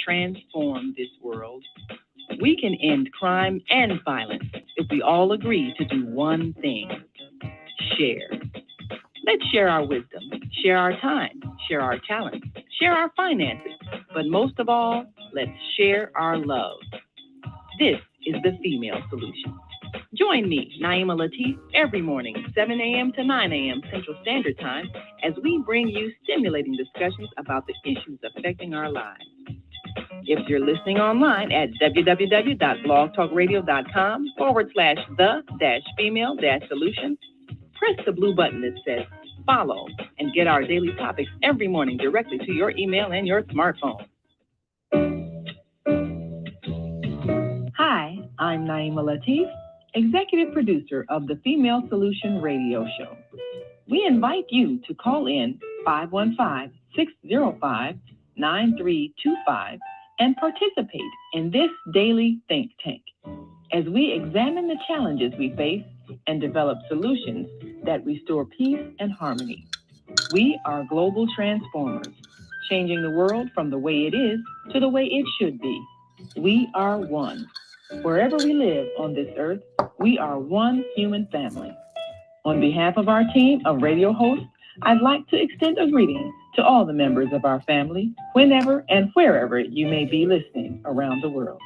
transform this world. We can end crime and violence if we all agree to do one thing: share. Let's share our wisdom, share our time, share our talents, share our finances, but most of all, let's share our love. This is the Female Solution. Join me, Naima Latif, every morning, 7 a.m. to 9 a.m. Central Standard Time, as we bring you stimulating discussions about the issues affecting our lives. If you're listening online at www.blogtalkradio.com/the-female-solution, press the blue button that says follow and get our daily topics every morning directly to your email and your smartphone. Hi, I'm Naima Latif, executive producer of the Female Solution radio show. We invite you to call in 515-605-9325 and participate in this daily think tank as we examine the challenges we face and develop solutions that restore peace and harmony. We are global transformers, changing the world from the way it is to the way it should be. We are one. Wherever we live on this earth, we are one human family. On behalf of our team of radio hosts, I'd like to extend a greeting to all the members of our family, whenever and wherever you may be listening around the world.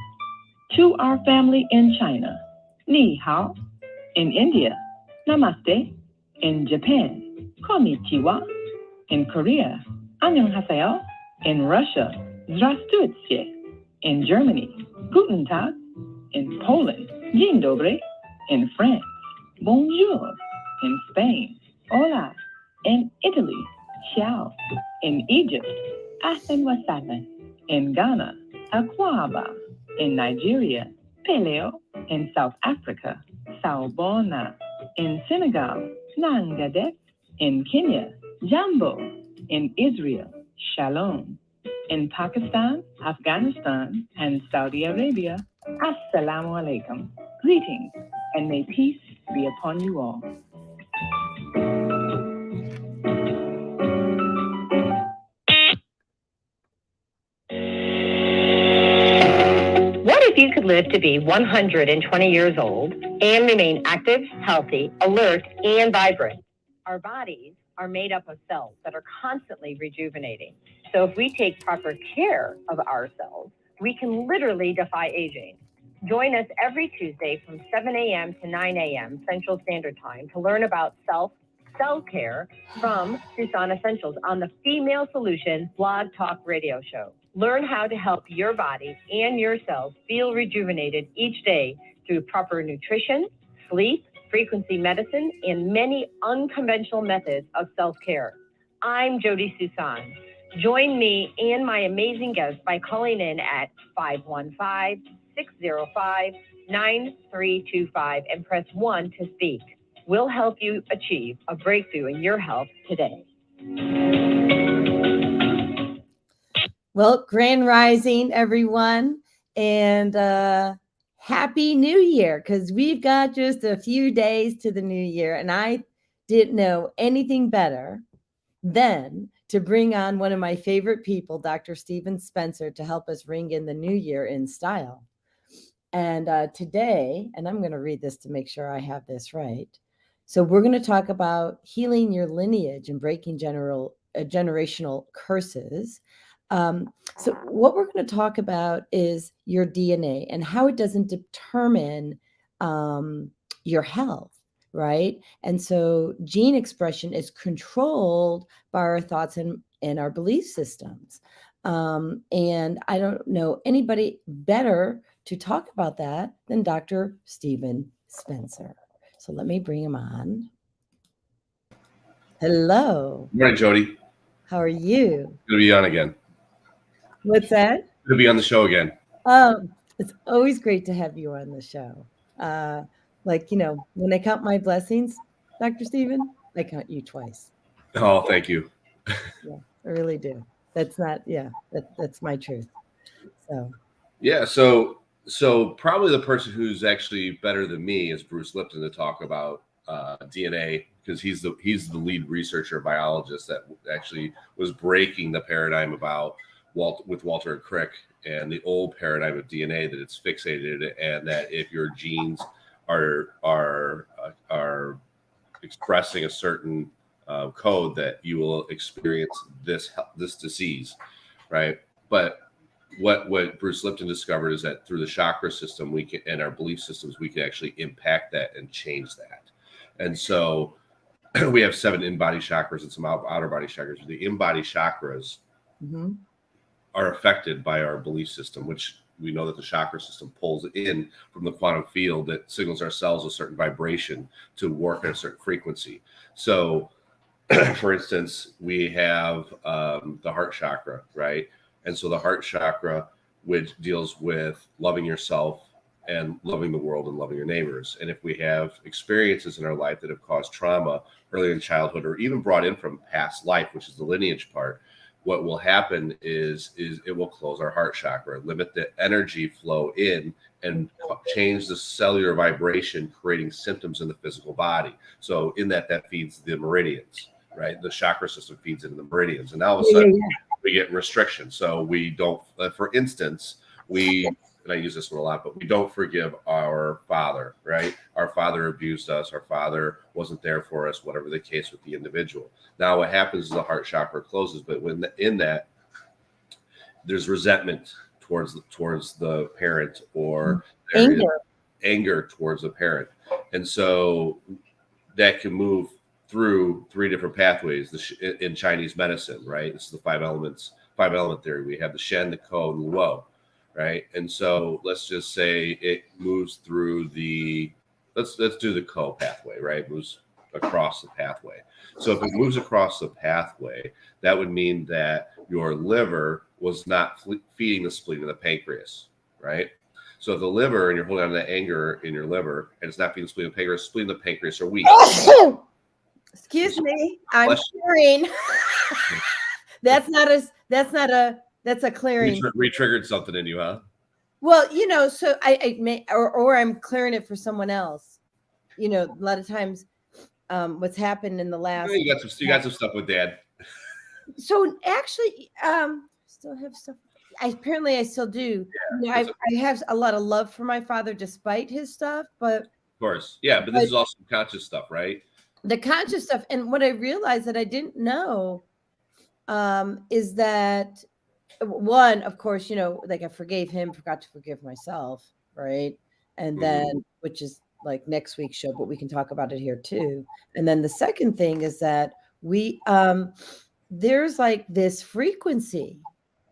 To our family in China, Ni Hao. In India, Namaste. In Japan, Konnichiwa. In Korea, Annyeonghaseyo. In Russia, Здравствуйте. In Germany, Guten Tag. In Poland, Dzień dobry. In France, Bonjour. In Spain, Hola. In Italy, Ciao. In Egypt, Ahlan wa sahlan. In Ghana, Akwaba. In Nigeria, Peleo. In South Africa, Sawubona. In Senegal, Nangadet. In Kenya, Jambo. In Israel, Shalom. In Pakistan, Afghanistan, and Saudi Arabia, Assalamu alaikum. Greetings, and may peace be upon you all. What if you could live to be 120 years old and remain active, healthy, alert, and vibrant? Our bodies are made up of cells that are constantly rejuvenating. So if we take proper care of our cells, we can literally defy aging. Join us every Tuesday from 7 a.m. to 9 a.m. Central Standard Time to learn about self-care from Suson Essentials on the Female Solution Blog Talk Radio Show. Learn how to help your body and your cells feel rejuvenated each day through proper nutrition, sleep, frequency medicine, and many unconventional methods of self-care. I'm Jodi Suson. Join me and my amazing guests by calling in at 515-605-9325 and press 1 to speak. We'll help you achieve a breakthrough in your health today. Well, grand rising, everyone, and happy new year, because we've got just a few days to the new year, and I didn't know anything better than to bring on one of my favorite people, Dr. Stephen Spencer, to help us ring in the new year in style. And today, and I'm going to read this to make sure I have this right. So we're going to talk about healing your lineage and breaking generational curses. So what we're going to talk about is your DNA and how it doesn't determine your health, right? And so gene expression is controlled by our thoughts and our belief systems. And I don't know anybody better to talk about that than Dr. Stephen Spencer. So let me bring him on. Hello. Good morning, Jodi. How are you? Good to be on again. What's that? Good to be on the show again. It's always great to have you on the show. When I count my blessings, Dr. Stephen, I count you twice. Oh, thank you. Yeah, I really do. That's my truth. So probably the person who's actually better than me is Bruce Lipton to talk about DNA, because he's the lead researcher biologist that actually was breaking the paradigm about Walter and Crick and the old paradigm of DNA, that it's fixated, and that if your genes are expressing a certain code, that you will experience this disease, right? But what Bruce Lipton discovered is that through the chakra system, we can, and our belief systems, we can actually impact that and change that. And so we have 7 in-body chakras and some outer body chakras. The in-body chakras are affected by our belief system, which we know that the chakra system pulls in from the quantum field that signals our cells a certain vibration to work at a certain frequency. So, for instance, we have the heart chakra, right? And so the heart chakra, which deals with loving yourself and loving the world and loving your neighbors. And if we have experiences in our life that have caused trauma early in childhood, or even brought in from past life, which is the lineage part, what will happen is it will close our heart chakra, limit the energy flow in, and change the cellular vibration, creating symptoms in the physical body. So in that feeds the meridians, right? The chakra system feeds into the meridians. And now all of a sudden we get restrictions. So we don't, for instance, and I use this one a lot, but we don't forgive our father, right? Our father abused us. Our father wasn't there for us, whatever the case with the individual. Now what happens is the heart chakra closes, but when in that, there's resentment towards the parent, or anger towards the parent. And so that can move through 3 different pathways in Chinese medicine, right? This is the 5 element theory. We have the Shen, the Ko, and the Luo, right? And so let's just say it moves through let's do the Ko pathway, right? It moves across the pathway. So if it moves across the pathway, that would mean that your liver was not feeding the spleen and the pancreas, right? So if the liver, and you're holding on to that anger in your liver, and it's not feeding the spleen and the pancreas are weak. Excuse me, I'm clearing. That's a clearing. Re-triggered something in you, huh? Well, so I may, or I'm clearing it for someone else. A lot of times, what's happened in the last. You got some stuff with Dad. So actually, still have stuff. I still do. I have a lot of love for my father, despite his stuff. But of course, yeah. But this is all subconscious stuff, right? The conscious stuff, and what I realized that I didn't know, is that one, of course, like I forgave him, forgot to forgive myself, right? And then, which is like next week's show, but we can talk about it here too. And then the second thing is that we, there's like this frequency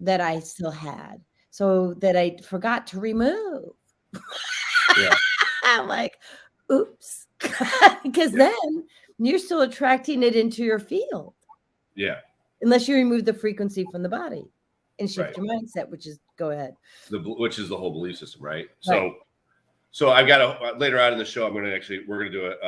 that I still had, so that I forgot to remove. Yeah. I'm like, oops. Because then you're still attracting it into your field. Yeah. Unless you remove the frequency from the body and shift your mindset, which is, go ahead. Which is the whole belief system, right? So I've got later on in the show, we're going to do it,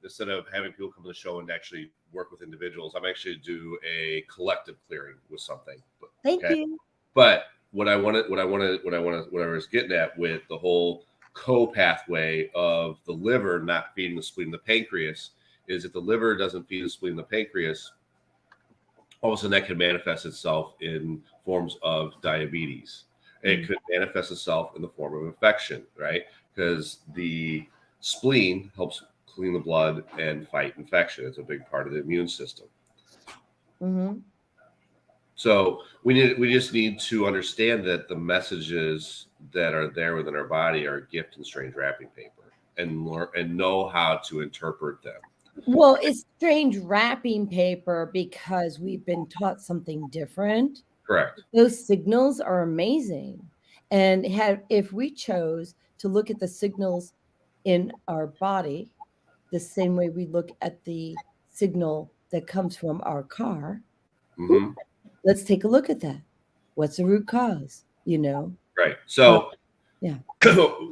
instead of having people come to the show and actually work with individuals, I'm actually do a collective clearing with something. Thank you. But what I was getting at with the whole co-pathway of the liver not feeding the spleen and the pancreas is, if the liver doesn't feed the spleen and the pancreas, all of a sudden that can manifest itself in forms of diabetes. It could manifest itself in the form of infection, right? Because the spleen helps clean the blood and fight infection. It's a big part of the immune system. So we just need to understand that the messages that are there within our body are gift and strange wrapping paper, and know how to interpret them. Well, it's strange wrapping paper because we've been taught something different. Correct. Those signals are amazing. And if we chose to look at the signals in our body the same way we look at the signal that comes from our car, let's take a look at that. What's the root cause? Right. So yeah.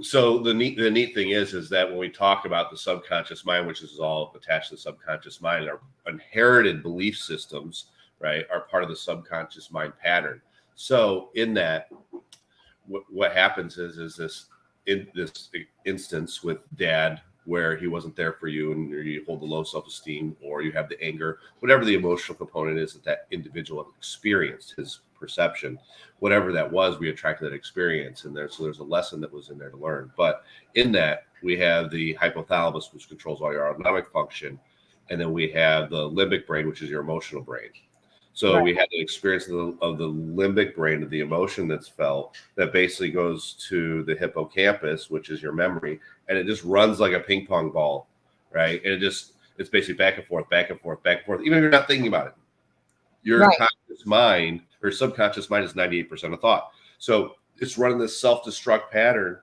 So the neat thing is that when we talk about the subconscious mind, which is all attached to the subconscious mind, our inherited belief systems, right, are part of the subconscious mind pattern. So in that, what happens is this instance with Dad, where he wasn't there for you, and you hold the low self-esteem, or you have the anger, whatever the emotional component is that individual experienced, his perception, whatever that was, we attracted that experience. And there's a lesson that was in there to learn. But in that, we have the hypothalamus, which controls all your autonomic function. And then we have the limbic brain, which is your emotional brain. So we had the experience of the limbic brain, of the emotion that's felt, that basically goes to the hippocampus, which is your memory, and it just runs like a ping pong ball, right? And it's basically back and forth, back and forth, back and forth, even if you're not thinking about it. Your conscious mind or subconscious mind is 98% of thought. So it's running this self-destruct pattern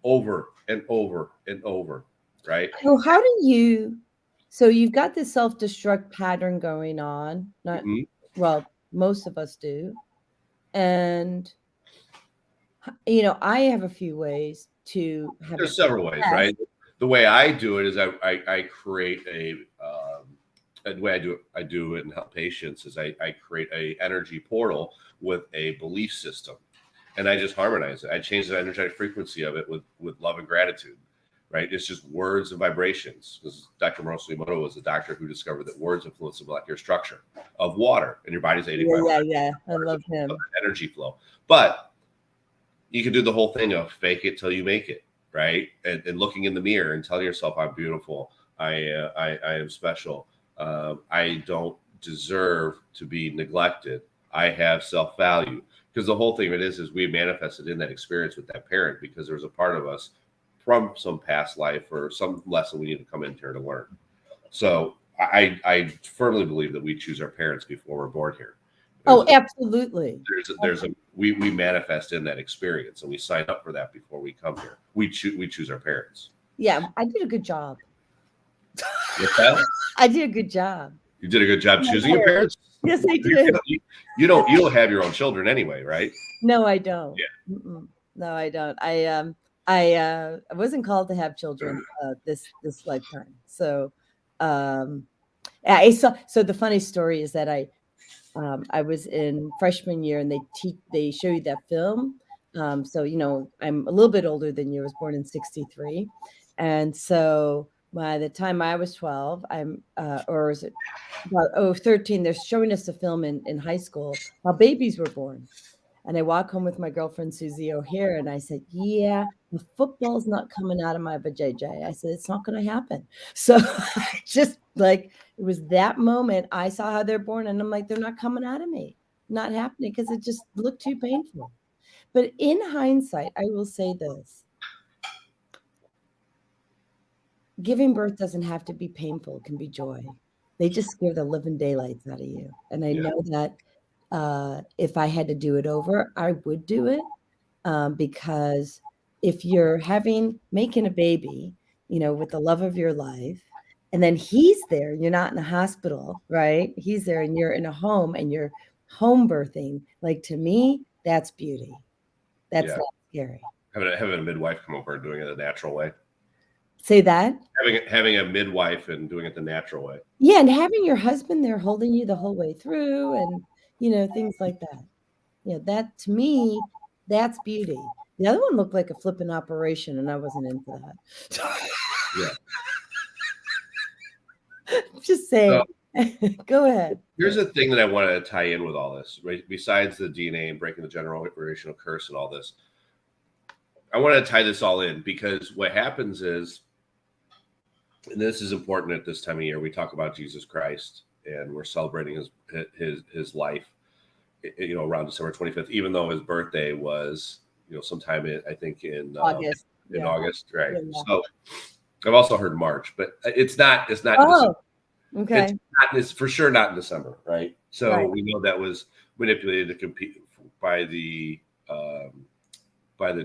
over and over and over, right? So so you've got this self-destruct pattern going on, well, most of us do. And, I have a few ways to have There's several ways, right? The way I do it is I create the way I do it and help patients is I create a energy portal with a belief system, and I just harmonize it. I change the energetic frequency of it with love and gratitude, right? It's just words and vibrations. Because Dr. Moroso Emoto was a doctor who discovered that words influence the molecular structure of water, and your body's 85%. Yeah. I love him. Energy flow. But you can do the whole thing of fake it till you make it, right? And looking in the mirror and telling yourself, I'm beautiful. I am special. I don't deserve to be neglected. I have self-value. Because the whole thing of it is we manifested in that experience with that parent because there was a part of us from some past life or some lesson we need to come in here to learn. So I firmly believe that we choose our parents before we're born here. Absolutely. We manifest in that experience, and we sign up for that before we come here. We choose our parents. Yeah, I did a good job. What's that? I did a good job. You did a good job choosing your parents. Yes, I did. You don't have your own children anyway, right? No, I don't. Yeah. No, I don't. I wasn't called to have children this lifetime. So, so the funny story is that I was in freshman year and they show you that film. So I'm a little bit older than you. I was born in '63, and so by the time I was 12, or is it about 13? They're showing us a film in high school how babies were born. And I walk home with my girlfriend, Susie O'Hare, and I said, yeah, the football's not coming out of my vajayjay. I said, it's not going to happen. So just like, it was that moment I saw how they're born, and I'm like, they're not coming out of me. Not happening because it just looked too painful. But in hindsight, I will say this. Giving birth doesn't have to be painful. It can be joy. They just scare the living daylights out of you. And I know that if I had to do it over, I would do it because if you're making a baby, with the love of your life, and then he's there, you're not in a hospital, right? He's there and you're in a home and you're home birthing. Like, to me, that's beauty. That's not scary. Having a midwife come over and doing it the natural way. Say that? Having a midwife and doing it the natural way. Yeah, and having your husband there holding you the whole way through and things like that. That to me, that's beauty. The other one looked like a flipping operation, and I wasn't into that. Yeah. Just saying. Go ahead. Here's a thing that I want to tie in with all this, right? Besides the DNA and breaking the generational curse and all this, I want to tie this all in because what happens is, and this is important at this time of year, we talk about Jesus Christ and we're celebrating his life, around December 25th, even though his birthday was, sometime in August. In August, right? Yeah. So I've also heard March, but it's not. Oh, okay. It's for sure not in December, right? So we know that was manipulated to compete by the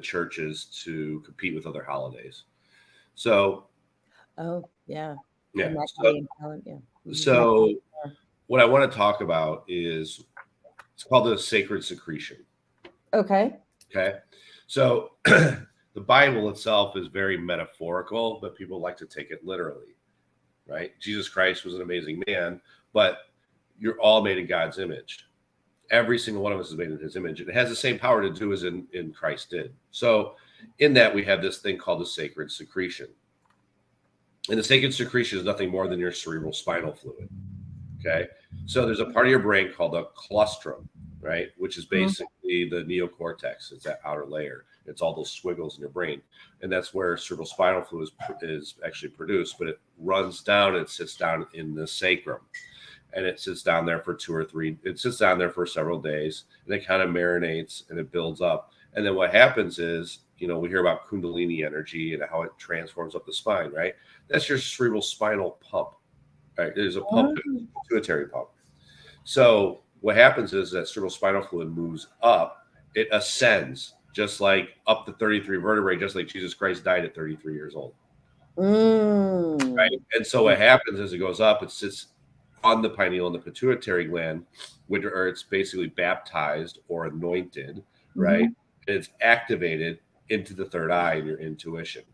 churches to compete with other holidays. So. Oh, yeah. Yeah. So what I want to talk about is it's called the sacred secretion. Okay. So the Bible itself is very metaphorical, but people like to take it literally, right? Jesus Christ was an amazing man, but you're all made in God's image. Every single one of us is made in his image. And it has the same power to do as in Christ did. So in that, we have this thing called the sacred secretion. And the sacred secretion is nothing more than your cerebral spinal fluid. Okay. So there's a part of your brain called a colostrum. right? Which is basically the neocortex. It's that outer layer. It's all those squiggles in your brain. And that's where cerebral spinal fluid is actually produced, but it runs down and sits down in the sacrum. And it sits down there for it sits down there for several days, and it kind of marinates and it builds up. And then what happens is, we hear about Kundalini energy and how it transforms up the spine, right? That's your cerebral spinal pump, right? There's a pump, a pituitary pump. So what happens is that cerebral spinal fluid moves up, it ascends, just like up to 33 vertebrae, just like Jesus Christ died at 33 years old. Right. And so what happens is it goes up, it sits on the pineal and the pituitary gland, or it's basically baptized or anointed, right? And it's activated into the third eye and your intuition.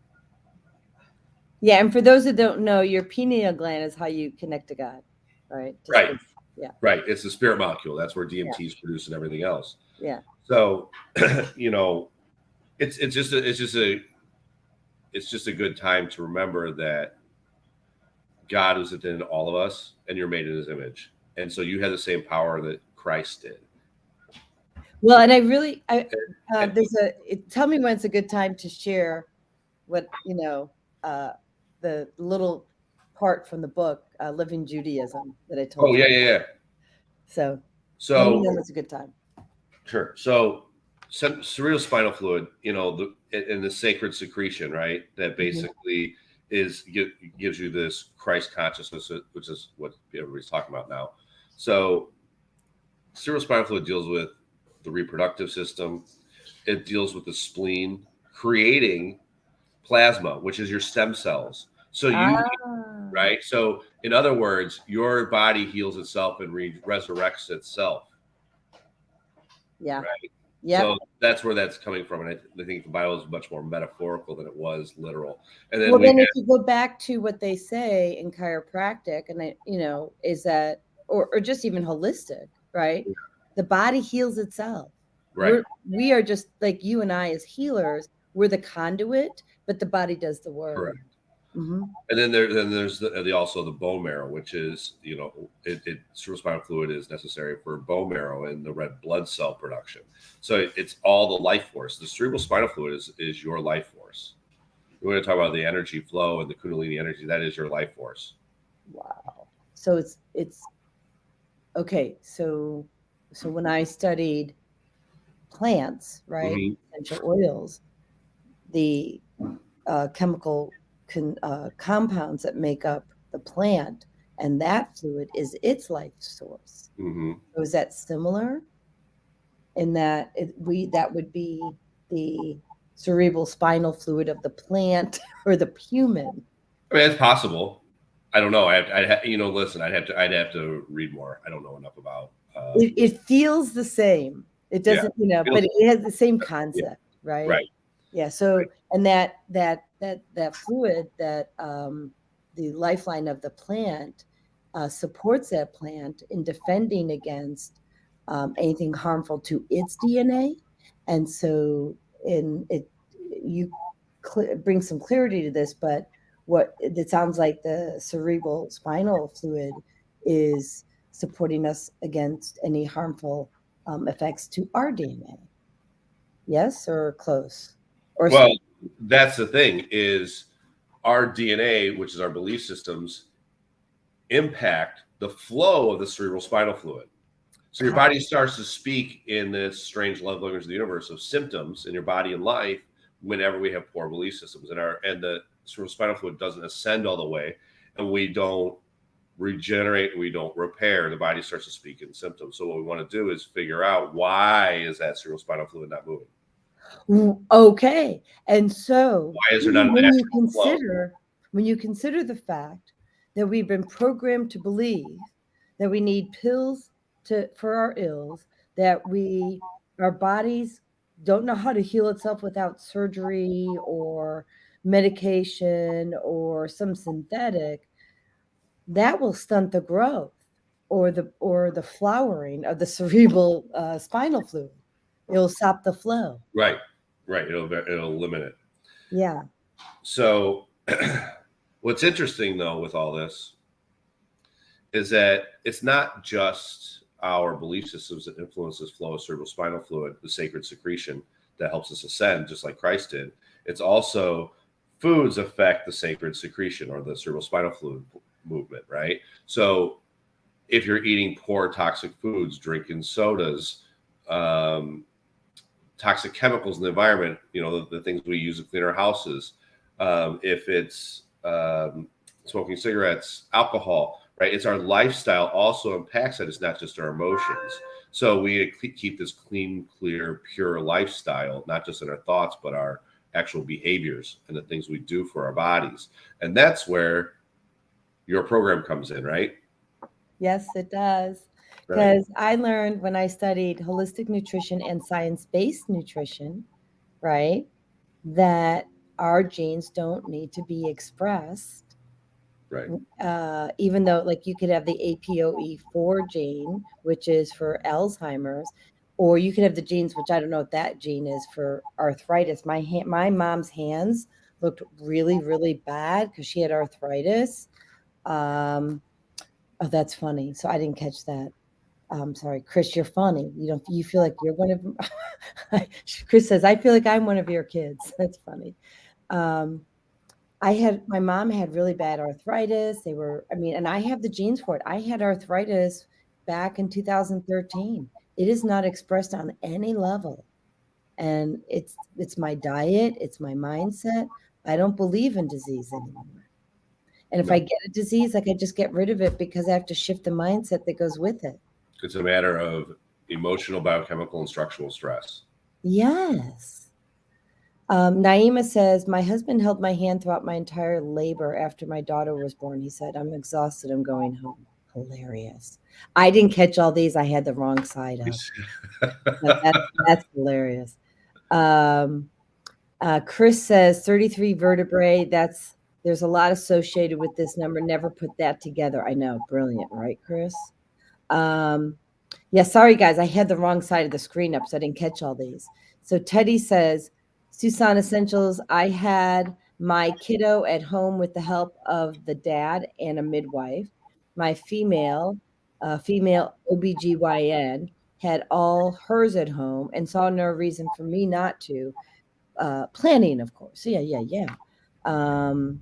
Yeah. And for those that don't know, your pineal gland is how you connect to God, right? Right. Yeah. Right. It's the spirit molecule. That's where DMT is produced and everything else. Yeah. So, it's just a good time to remember that God is within all of us, and you're made in His image, and so you have the same power that Christ did. Well, and tell me when it's a good time to share what the little part from the book, Living Judaism, that I told you. Oh, yeah. So let me know it's a good time. Sure. So cerebral spinal fluid, in the sacred secretion, right? That basically gives you this Christ consciousness, which is what everybody's talking about now. So cerebral spinal fluid deals with the reproductive system. It deals with the spleen, creating plasma, which is your stem cells. So right? So in other words, your body heals itself and resurrects itself. Yeah. Right. Yeah. So that's where that's coming from. And I think the Bible is much more metaphorical than it was literal. And then then if you go back to what they say in chiropractic, and is that, or just even holistic, right? Yeah. The body heals itself. Right. We are just like you and I as healers. We're the conduit, but the body does the work. Correct. And then there's also the bone marrow, which is, cerebral spinal fluid is necessary for bone marrow and the red blood cell production. So it's all the life force. The cerebral spinal fluid is your life force. We're going to talk about the energy flow and the Kundalini energy. That is your life force. Wow. So it's okay. So when I studied plants, right, essential oils, the chemical compounds that make up the plant, and that fluid is its life source. So is that similar in that that would be the cerebral spinal fluid of the plant or the human? I mean, it's possible. I don't know. Listen, I'd have to read more. I don't know enough about. It feels the same. It doesn't, but it has the same concept, right? Right. Yeah. So, and that fluid, that the lifeline of the plant supports that plant in defending against anything harmful to its DNA, and so you bring some clarity to this. But what it sounds like, the cerebral spinal fluid is supporting us against any harmful effects to our DNA. Yes, or close. Well, that's the thing, is our DNA, which is our belief systems, impact the flow of the cerebral spinal fluid. So your body starts to speak in this strange love language of the universe of symptoms in your body and life whenever we have poor belief systems. And the cerebral spinal fluid doesn't ascend all the way, and we don't regenerate, we don't repair. The body starts to speak in symptoms. So what we want to do is figure out, why is that cerebral spinal fluid not moving? Okay. And so why is there not when you consider the fact that we've been programmed to believe that we need pills for our ills, that our bodies don't know how to heal itself without surgery or medication or some synthetic, that will stunt the growth or the flowering of the cerebral spinal fluid. It'll stop the flow. Right. It'll limit it. Yeah. So what's interesting, though, with all this is that it's not just our belief systems that influences flow of cerebrospinal fluid, the sacred secretion that helps us ascend, just like Christ did. It's also foods affect the sacred secretion or the cerebrospinal fluid movement, right? So if you're eating poor toxic foods, drinking sodas, toxic chemicals in the environment, the things we use to clean our houses, if it's smoking cigarettes, alcohol, right? It's our lifestyle also impacts it. It's not just our emotions. So we keep this clean, clear, pure lifestyle, not just in our thoughts, but our actual behaviors and the things we do for our bodies. And that's where your program comes in, right? Yes, it does. Because I learned when I studied holistic nutrition and science-based nutrition, right, that our genes don't need to be expressed. Right. Even though, like, you could have the APOE4 gene, which is for Alzheimer's, or you could have the genes, which I don't know what that gene is, for arthritis. My mom's hands looked really, really bad because she had arthritis. Oh, that's funny. So I didn't catch that. Sorry, Chris, you're funny. You feel like you're one of Chris says, I feel like I'm one of your kids. That's funny. My mom had really bad arthritis. And I have the genes for it. I had arthritis back in 2013. It is not expressed on any level. And it's my diet. It's my mindset. I don't believe in disease anymore. And if I get a disease, I just get rid of it because I have to shift the mindset that goes with it. It's a matter of emotional, biochemical, and structural stress. Yes. Naima says, my husband held my hand throughout my entire labor after my daughter was born. He said, I'm exhausted. I'm going home. Hilarious. I didn't catch all these. I had the wrong side up. That's hilarious. Chris says 33 vertebrae. There's a lot associated with this number. Never put that together. I know. Brilliant. Right, Chris? Yeah, sorry, guys. I had the wrong side of the screen up, so I didn't catch all these. So Teddy says, Suson Essentials, I had my kiddo at home with the help of the dad and a midwife. My female OBGYN had all hers at home and saw no reason for me not to. Planning, of course. Yeah. And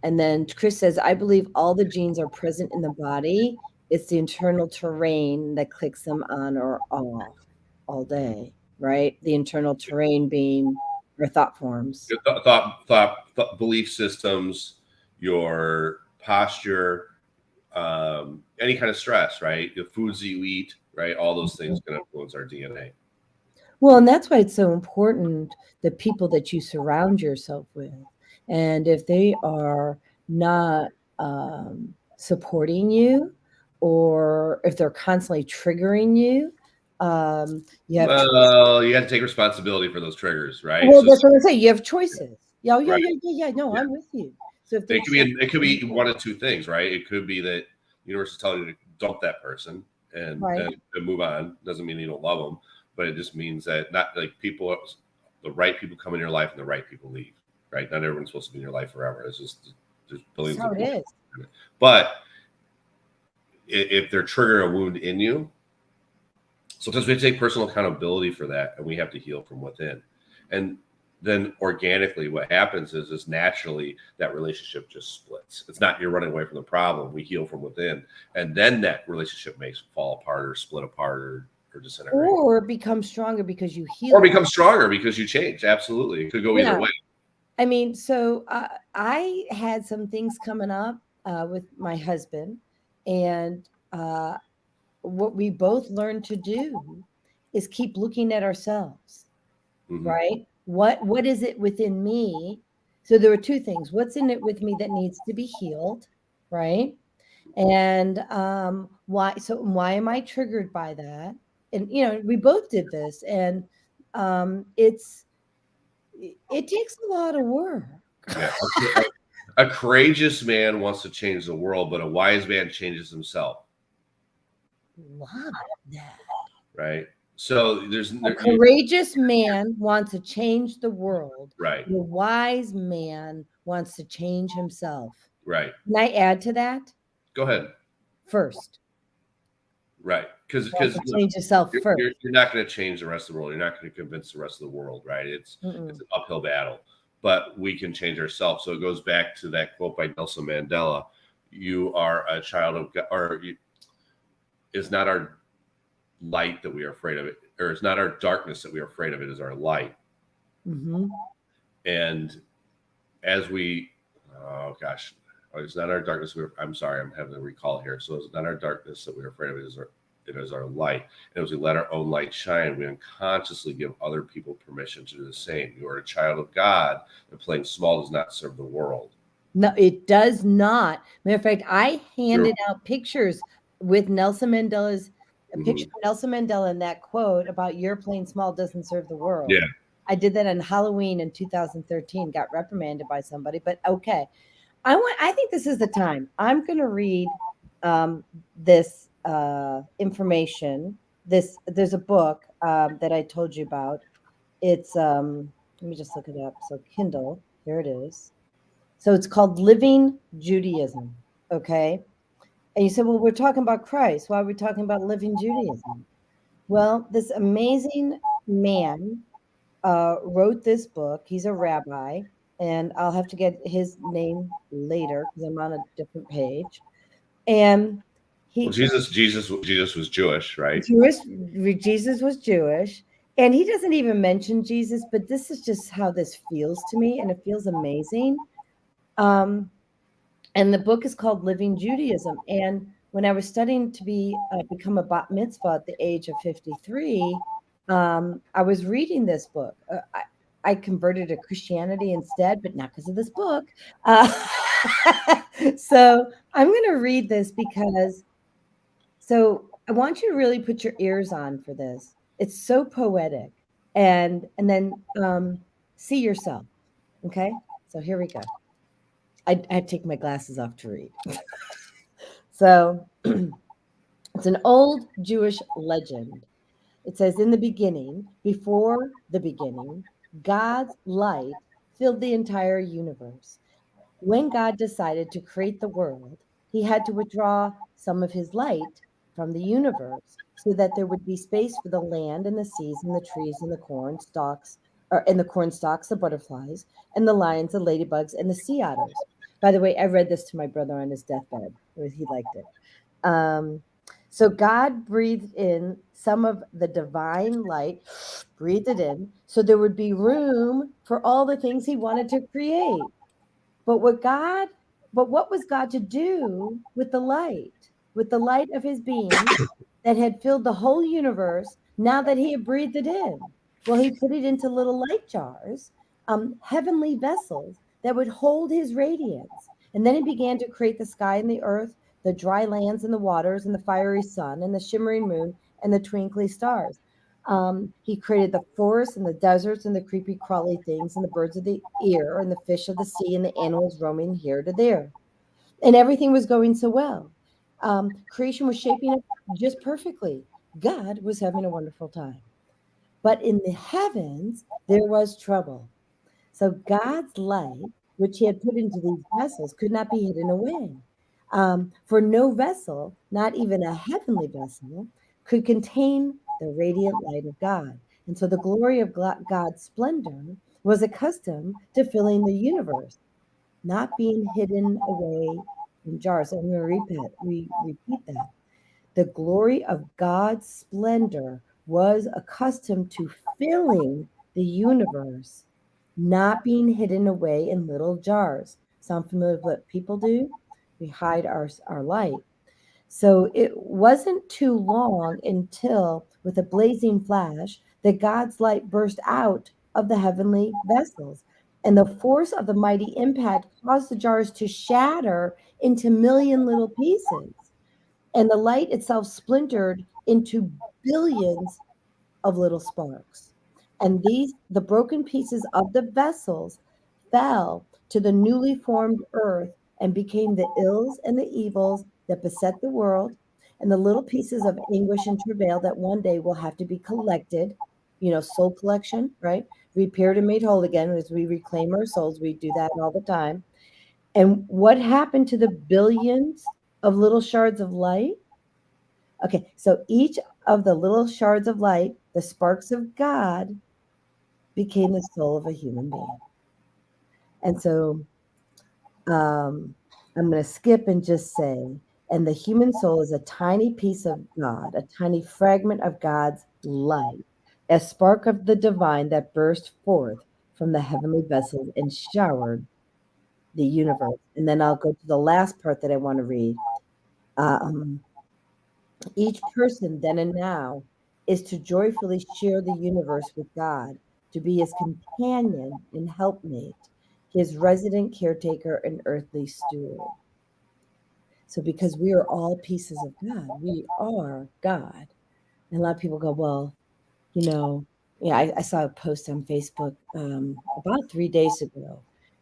then Chris says, I believe all the genes are present in the body. It's the internal terrain that clicks them on or off all day, right? The internal terrain being your thought forms. Your thought, belief systems, your posture, any kind of stress, right? The foods that you eat, right? All those things can influence our DNA. Well, and that's why it's so important, the people that you surround yourself with. And if they are not supporting you, or if they're constantly triggering you, you have you have to take responsibility for those triggers, right? Well, that's what I say. You have choices. Yeah. No, Yeah. I'm with you. So if it could be one of two things, right? It could be that the universe is telling you to dump that person and move on. Doesn't mean you don't love them, but it just means that not like the right people come in your life and the right people leave, right? Not everyone's supposed to be in your life forever. It's just there's billions of people. But if they're triggering a wound in you, sometimes we have to take personal accountability for that, and we have to heal from within. And then organically what happens is naturally that relationship just splits. It's not you're running away from the problem. We heal from within. And then that relationship may fall apart or split apart or disintegrate. Or become stronger because you heal. Or become stronger because you changed. Absolutely. It could go either way. I mean, so I had some things coming up with my husband. And what we both learned to do is keep looking at ourselves, right? What is it within me? So there were two things. What's in it with me that needs to be healed, right? And why am I triggered by that? And we both did this, and it takes a lot of work. Yeah. A courageous man wants to change the world, but a wise man changes himself. Love that. Right. So a courageous man wants to change the world. Right. The wise man wants to change himself. Right. Can I add to that? Go ahead. First. Right. Because change yourself first. you're not going to change the rest of the world. You're not going to convince the rest of the world, right? It's an uphill battle, but we can change ourselves. So it goes back to that quote by Nelson Mandela: "You are a child of God," or it's not our light that we are afraid of it, or it's not our darkness that we are afraid of. It is our light. And as we, oh gosh, it's not our darkness. I'm sorry, I'm having a recall here. So it's not our darkness that we're afraid of. It is our light. And as we let our own light shine, we unconsciously give other people permission to do the same. You are a child of God, and playing small does not serve the world. No, it does not. Matter of fact, I handed out pictures with Nelson Mandela's a picture of Nelson Mandela and that quote about "Your playing small doesn't serve the world." Yeah. I did that on Halloween in 2013. Got reprimanded by somebody, but okay. I think this is the time. I'm going to read this information. There's a book that I told you about. It's let me just look it up. So Kindle, here it is. So it's called Living Judaism. Okay. And you said, well, we're talking about Christ. Why are we talking about living Judaism? Well, this amazing man wrote this book. He's a rabbi, and I'll have to get his name later because I'm on a different page. And Jesus was Jewish, right? Jesus was Jewish, and he doesn't even mention Jesus, but this is just how this feels to me, and it feels amazing. And the book is called Living Judaism. And when I was studying to become a bat mitzvah at the age of 53, I was reading this book. I converted to Christianity instead, but not because of this book. So I'm going to read this because, so I want you to really put your ears on for this. It's so poetic, and then see yourself. Okay, so here we go. I had to take my glasses off to read. So it's an old Jewish legend. It says, in the beginning, before the beginning, God's light filled the entire universe. When God decided to create the world, he had to withdraw some of his light from the universe so that there would be space for the land and the seas and the trees and the corn stalks, the butterflies, and the lions, the ladybugs, and the sea otters. By the way, I read this to my brother on his deathbed. He liked it. So God breathed in some of the divine light, breathed it in, so there would be room for all the things he wanted to create. But what was God to do with the light of his being that had filled the whole universe now that he had breathed it in? Well, he put it into little light jars, heavenly vessels that would hold his radiance. And then he began to create the sky and the earth, the dry lands and the waters, and the fiery sun, and the shimmering moon, and the twinkly stars. He created the forests and the deserts and the creepy crawly things and the birds of the air and the fish of the sea and the animals roaming here to there. And everything was going so well. Creation was shaping up just perfectly. God was having a wonderful time. But in the heavens, there was trouble. So God's light, which he had put into these vessels, could not be hidden away. For no vessel, not even a heavenly vessel, could contain the radiant light of God. And so the glory of God's splendor was accustomed to filling the universe, not being hidden away in jars. I'm going to repeat that. The glory of God's splendor was accustomed to filling the universe, not being hidden away in little jars. Sound familiar with what people do? We hide our light. So it wasn't too long until, with a blazing flash, that God's light burst out of the heavenly vessels. And the force of the mighty impact caused the jars to shatter into million little pieces. And the light itself splintered into billions of little sparks. And the broken pieces of the vessels fell to the newly formed earth and became the ills and the evils that beset the world, and the little pieces of anguish and travail that one day will have to be collected, soul collection, right? Repaired and made whole again. As we reclaim our souls, we do that all the time. And what happened to the billions of little shards of light? Okay, so each of the little shards of light, the sparks of God, became the soul of a human being. And so I'm going to skip and just say, and the human soul is a tiny piece of God, a tiny fragment of God's light, a spark of the divine that burst forth from the heavenly vessels and showered the universe. And then I'll go to the last part that I want to read. Each person then and now is to joyfully share the universe with God, to be his companion and helpmate, his resident caretaker and earthly steward. So because we are all pieces of God, we are God. And a lot of people go, well, I saw a post on Facebook about 3 days ago.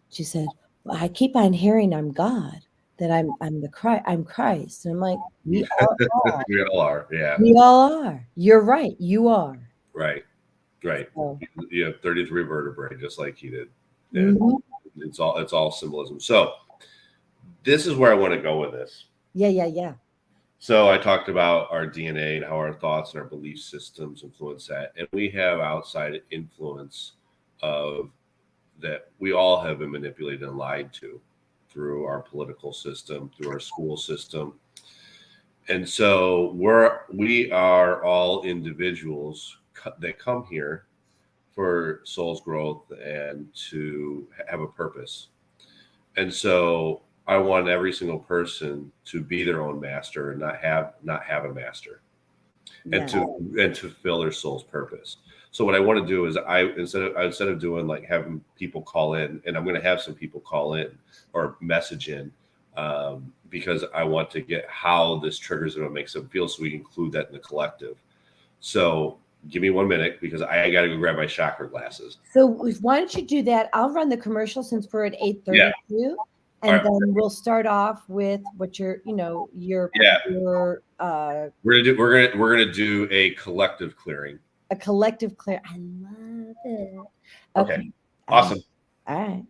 She said, well, I keep on hearing I'm God, that I'm Christ. And I'm like, we all are. We all are. Yeah. We all are. You're right. You are. Right. So, You have 33 vertebrae, just like he did. And it's all symbolism. So this is where I want to go with this. Yeah. So I talked about our DNA and how our thoughts and our belief systems influence that. And we have outside influence of that we all have been manipulated and lied to through our political system, through our school system. And so we are all individuals that come here for soul's growth and to have a purpose. And so I want every single person to be their own master and not have a master, and to fulfill their soul's purpose. So what I want to do is instead of doing like having people call in, and I'm going to have some people call in or message in, because I want to get how this triggers them and makes them feel, so we can include that in the collective. So give me 1 minute, because I got to go grab my chakra glasses. So why don't you do that? I'll run the commercial since we're at 8:32. Yeah. And then we'll start off with what we're gonna do a collective clearing. A collective clear. I love it. Okay. Awesome. All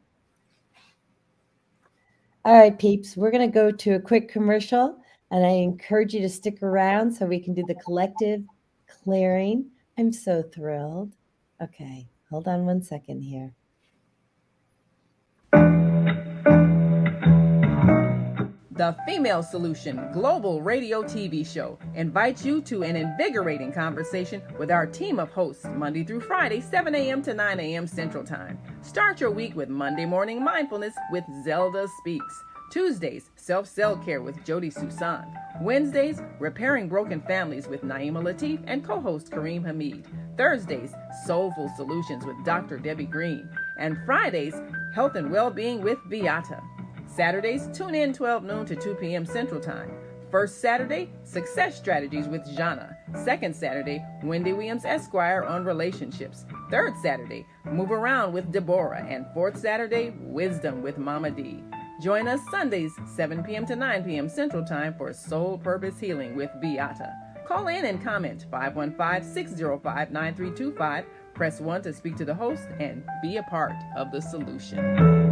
right, peeps. We're gonna go to a quick commercial, and I encourage you to stick around so we can do the collective clearing. I'm so thrilled. Okay, hold on 1 second here. The Female Solution Global Radio TV Show invites you to an invigorating conversation with our team of hosts Monday through Friday, 7 a.m. to 9 a.m. Central Time. Start your week with Monday Morning Mindfulness with Zelda Speaks. Tuesdays, Self-Cell Care with Jodi Suson. Wednesdays, Repairing Broken Families with Naima Latif and co-host Kareem Hamid. Thursdays, Soulful Solutions with Dr. Debbie Green. And Fridays, Health and Wellbeing with Beata. Saturdays, tune in 12 noon to 2 p.m. Central Time. First Saturday, Success Strategies with Jana. Second Saturday, Wendy Williams Esquire on relationships. Third Saturday, Move Around with Deborah. And fourth Saturday, Wisdom with Mama D. Join us Sundays, 7 p.m. to 9 p.m. Central Time for Soul Purpose Healing with Beata. Call in and comment 515-605-9325. Press 1 to speak to the host and be a part of the solution.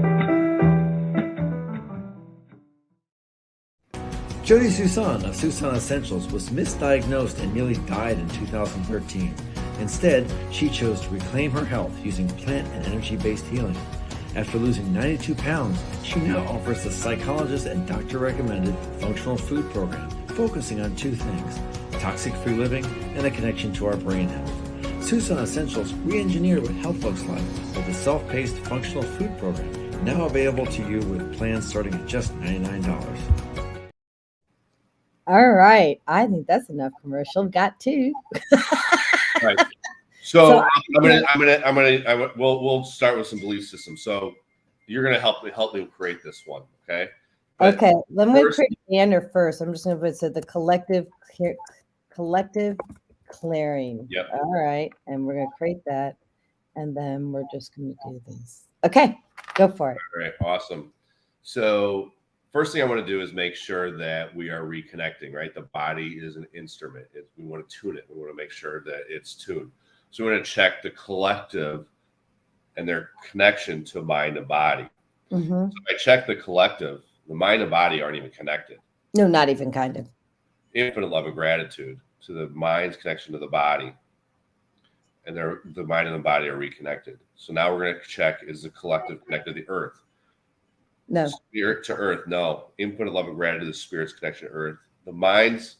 Jodi Suson of Suson Essentials was misdiagnosed and nearly died in 2013. Instead, she chose to reclaim her health using plant and energy-based healing. After losing 92 pounds, she now offers the psychologist and doctor-recommended functional food program, focusing on 2 things: toxic-free living and a connection to our brain health. Suson Essentials re-engineered what health looks like with a self-paced functional food program, now available to you with plans starting at just $99. All right. I think that's enough commercial. Got 2. Right. So we'll start with some belief systems. So you're gonna help me create this one, okay? But okay. Let me create the banner first. I'm just gonna put the collective clearing. Yep. All right. And we're gonna create that. And then we're just gonna do this. Okay, go for it. All right, awesome. So first thing I want to do is make sure that we are reconnecting, right? The body is an instrument. We want to tune it. We want to make sure that it's tuned. So we want to check the collective and their connection to mind and body. Mm-hmm. So if I check the collective, the mind and body aren't even connected. No, not even kind of. infinite love and gratitude to the mind's connection to the body. And the mind and the body are reconnected. So now we're going to check, is the collective connected to the earth? No. Spirit to earth, no. Infinite love and gratitude to the spirit's connection to earth. The mind's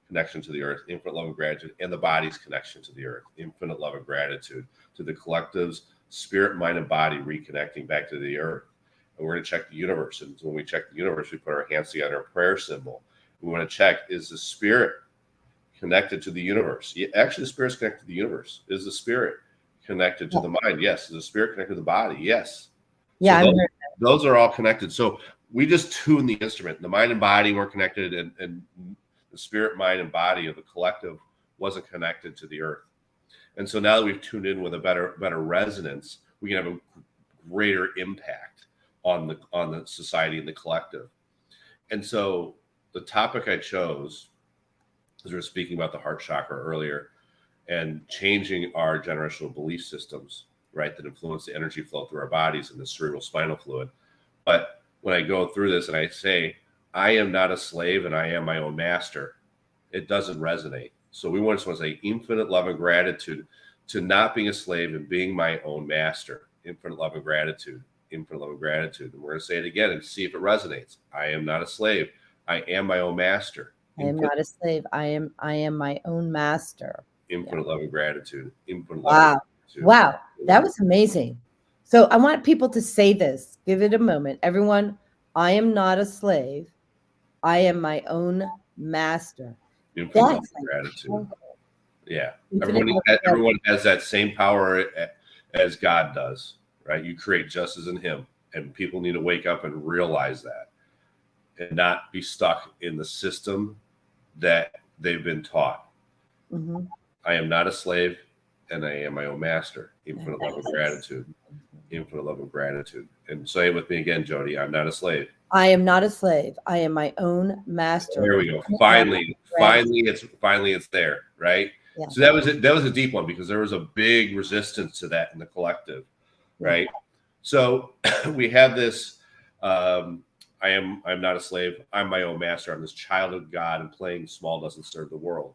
connection to the earth, infinite love and gratitude, and the body's connection to the earth, infinite love and gratitude to the collective's spirit, mind, and body reconnecting back to the earth. And we're going to check the universe. And when we check the universe, we put our hands together, a prayer symbol. We want to check, is the spirit connected to the universe? Actually, the spirit's connected to the universe. Is the spirit connected to the mind? Yes. Is the spirit connected to the body? Yes. Yeah, so those are all connected. So we just tune the instrument. The mind and body weren't connected, and the spirit, mind, and body of the collective wasn't connected to the earth. And so now that we've tuned in with a better resonance, we can have a greater impact on the society and the collective. And so the topic I chose, as we were speaking about the heart chakra earlier, and changing our generational belief systems, right, that influence the energy flow through our bodies and the cerebral spinal fluid. But when I go through this and I say, I am not a slave and I am my own master, it doesn't resonate. So we want to say infinite love and gratitude to not being a slave and being my own master. Infinite love and gratitude, infinite love and gratitude. And we're going to say it again and see if it resonates. I am not a slave. I am my own master. I am not a slave. I am my own master. Infinite love and gratitude. Infinite Wow. love and gratitude. Wow. That was amazing. So I want people to say this. Give it a moment. Everyone, I am not a slave. I am my own master. Infinite love and gratitude. Yeah. Everyone has that same power as God does, right? You create just as in him. And people need to wake up and realize that and not be stuck in the system that they've been taught. Mm-hmm. I am not a slave and I am my own master. Infinite love and gratitude. Infinite love and gratitude. And say it with me again, Jodi. I'm not a slave. I am not a slave. I am my own master. There we go. Finally it's there, right? Yeah. So that was a deep one because there was a big resistance to that in the collective, right? Yeah. So we have this I'm not a slave. I'm my own master. I'm this child of God, and playing small doesn't serve the world.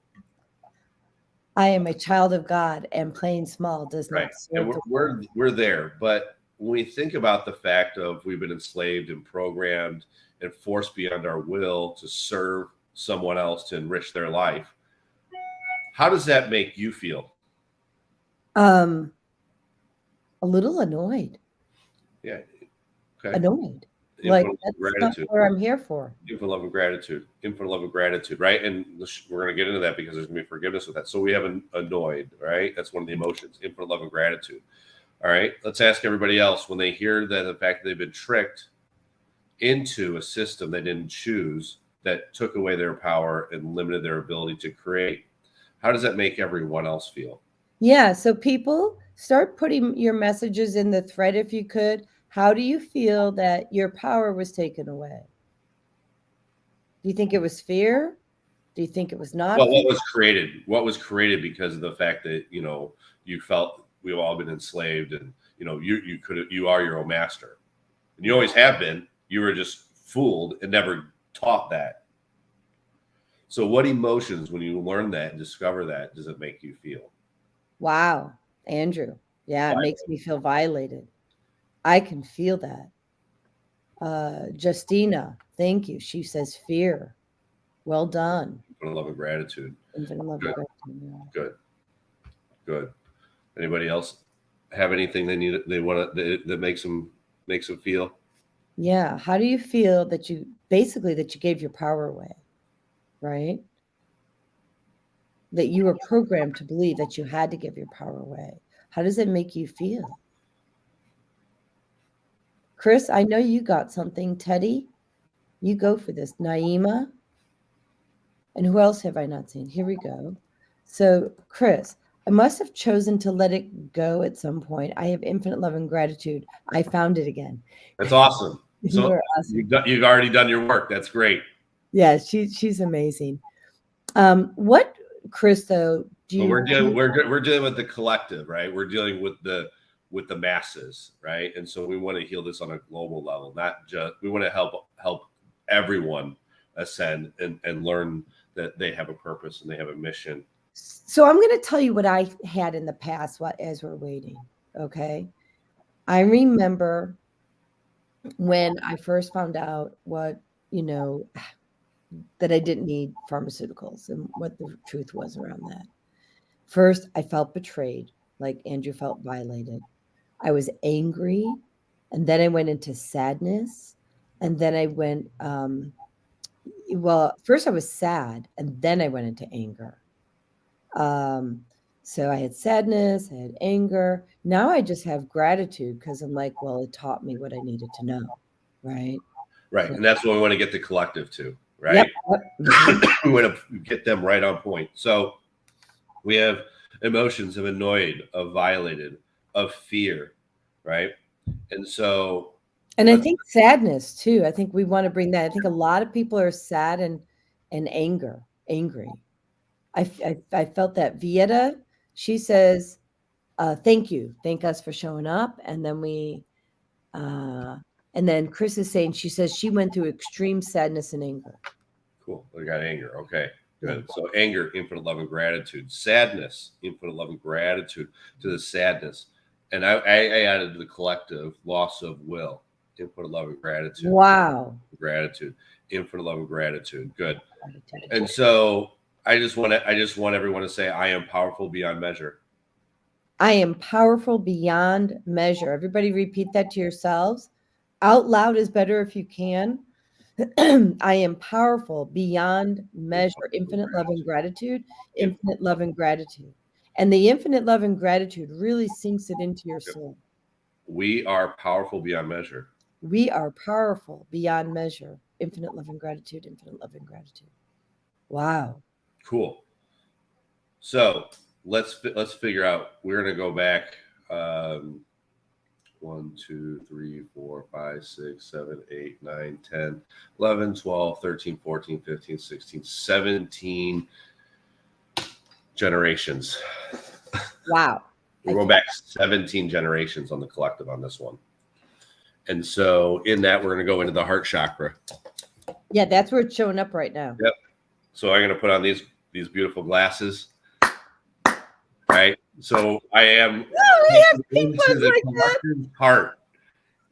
I am a child of God, and playing small does not serve the world. We're there. But when we think about the fact of we've been enslaved and programmed and forced beyond our will to serve someone else to enrich their life, how does that make you feel? A little annoyed. Yeah. Okay. Annoyed. Like, that's not what I'm here for. Infinite love and gratitude. Infinite love and gratitude, right? And we're going to get into that because there's going to be forgiveness with that. So we have annoyed, right? That's one of the emotions. Infinite love and gratitude. All right. Let's ask everybody else when they hear that the fact that they've been tricked into a system they didn't choose that took away their power and limited their ability to create. How does that make everyone else feel? Yeah. So people, start putting your messages in the thread if you could. How do you feel that your power was taken away? Do you think it was fear? Do you think it was not? Well, what was created? What was created because of the fact that, you felt we've all been enslaved and, you are your own master. And you always have been. You were just fooled and never taught that. So what emotions, when you learn that and discover that, does it make you feel? Wow, Andrew. Yeah, it makes me feel violated. I can feel that. Justina, thank you. She says fear. Well done. Infinite love and gratitude. Infinite love and gratitude. Yeah. Good. Anybody else have anything they want to that makes them feel? Yeah. How do you feel that you gave your power away, right? That you were programmed to believe that you had to give your power away. How does it make you feel? Chris, I know you got something. Teddy, you go for this. Naima. And who else have I not seen? Here we go. So, Chris, I must have chosen to let it go at some point. I have infinite love and gratitude. I found it again. That's awesome. So awesome. You've already done your work. That's great. Yeah, she's amazing. What, Chris, though, we're dealing with the collective, right? We're dealing with the masses, right? And so we want to heal this on a global level, not just, we want to help everyone ascend and learn that they have a purpose and they have a mission. So I'm going to tell you what I had in the past as we're waiting. Okay. I remember when I first found out what, that I didn't need pharmaceuticals and what the truth was around that. First, I felt betrayed, like Andrew felt violated. I was angry, and then I went into sadness, and then I went, first I was sad, and then I went into anger. So I had sadness, I had anger. Now I just have gratitude because I'm like, well, it taught me what I needed to know, right? Right, and that's what we want to get the collective to, right? Yep. We want to get them right on point. So we have emotions of annoyed, of violated, of fear, right? And so, and I think sadness too. I think we want to bring that. I think a lot of people are sad and angry. I felt that. Vieta, she says, thank you. Thank us for showing up. And then and then Chris is saying, she says she went through extreme sadness and anger. Cool. We got anger. Okay, good. So anger, infinite love and gratitude. Sadness, infinite love and gratitude to the sadness. And I added the collective loss of will, infinite love and gratitude. Wow. Gratitude, infinite love and gratitude. Good. And so I just want everyone to say, I am powerful beyond measure. I am powerful beyond measure. Everybody repeat that to yourselves. Out loud is better if you can. I am powerful beyond measure. Infinite love and gratitude. Infinite love and gratitude. And the infinite love and gratitude really sinks it into your soul. We are powerful beyond measure. We are powerful beyond measure. Infinite love and gratitude. Infinite love and gratitude. Wow. Cool. So let's figure out. We're going to go back 1, 2, 3, 4, 5, 6, 7, 8, 9, 10, 11, 12, 13, 14, 15, 16, 17 generations. Wow. We're going back 17 generations on the collective on this one. And so in that, we're going to go into the heart chakra. Yeah, that's where it's showing up right now. Yep. So I'm going to put on these beautiful glasses. Right. So I am into the collective heart,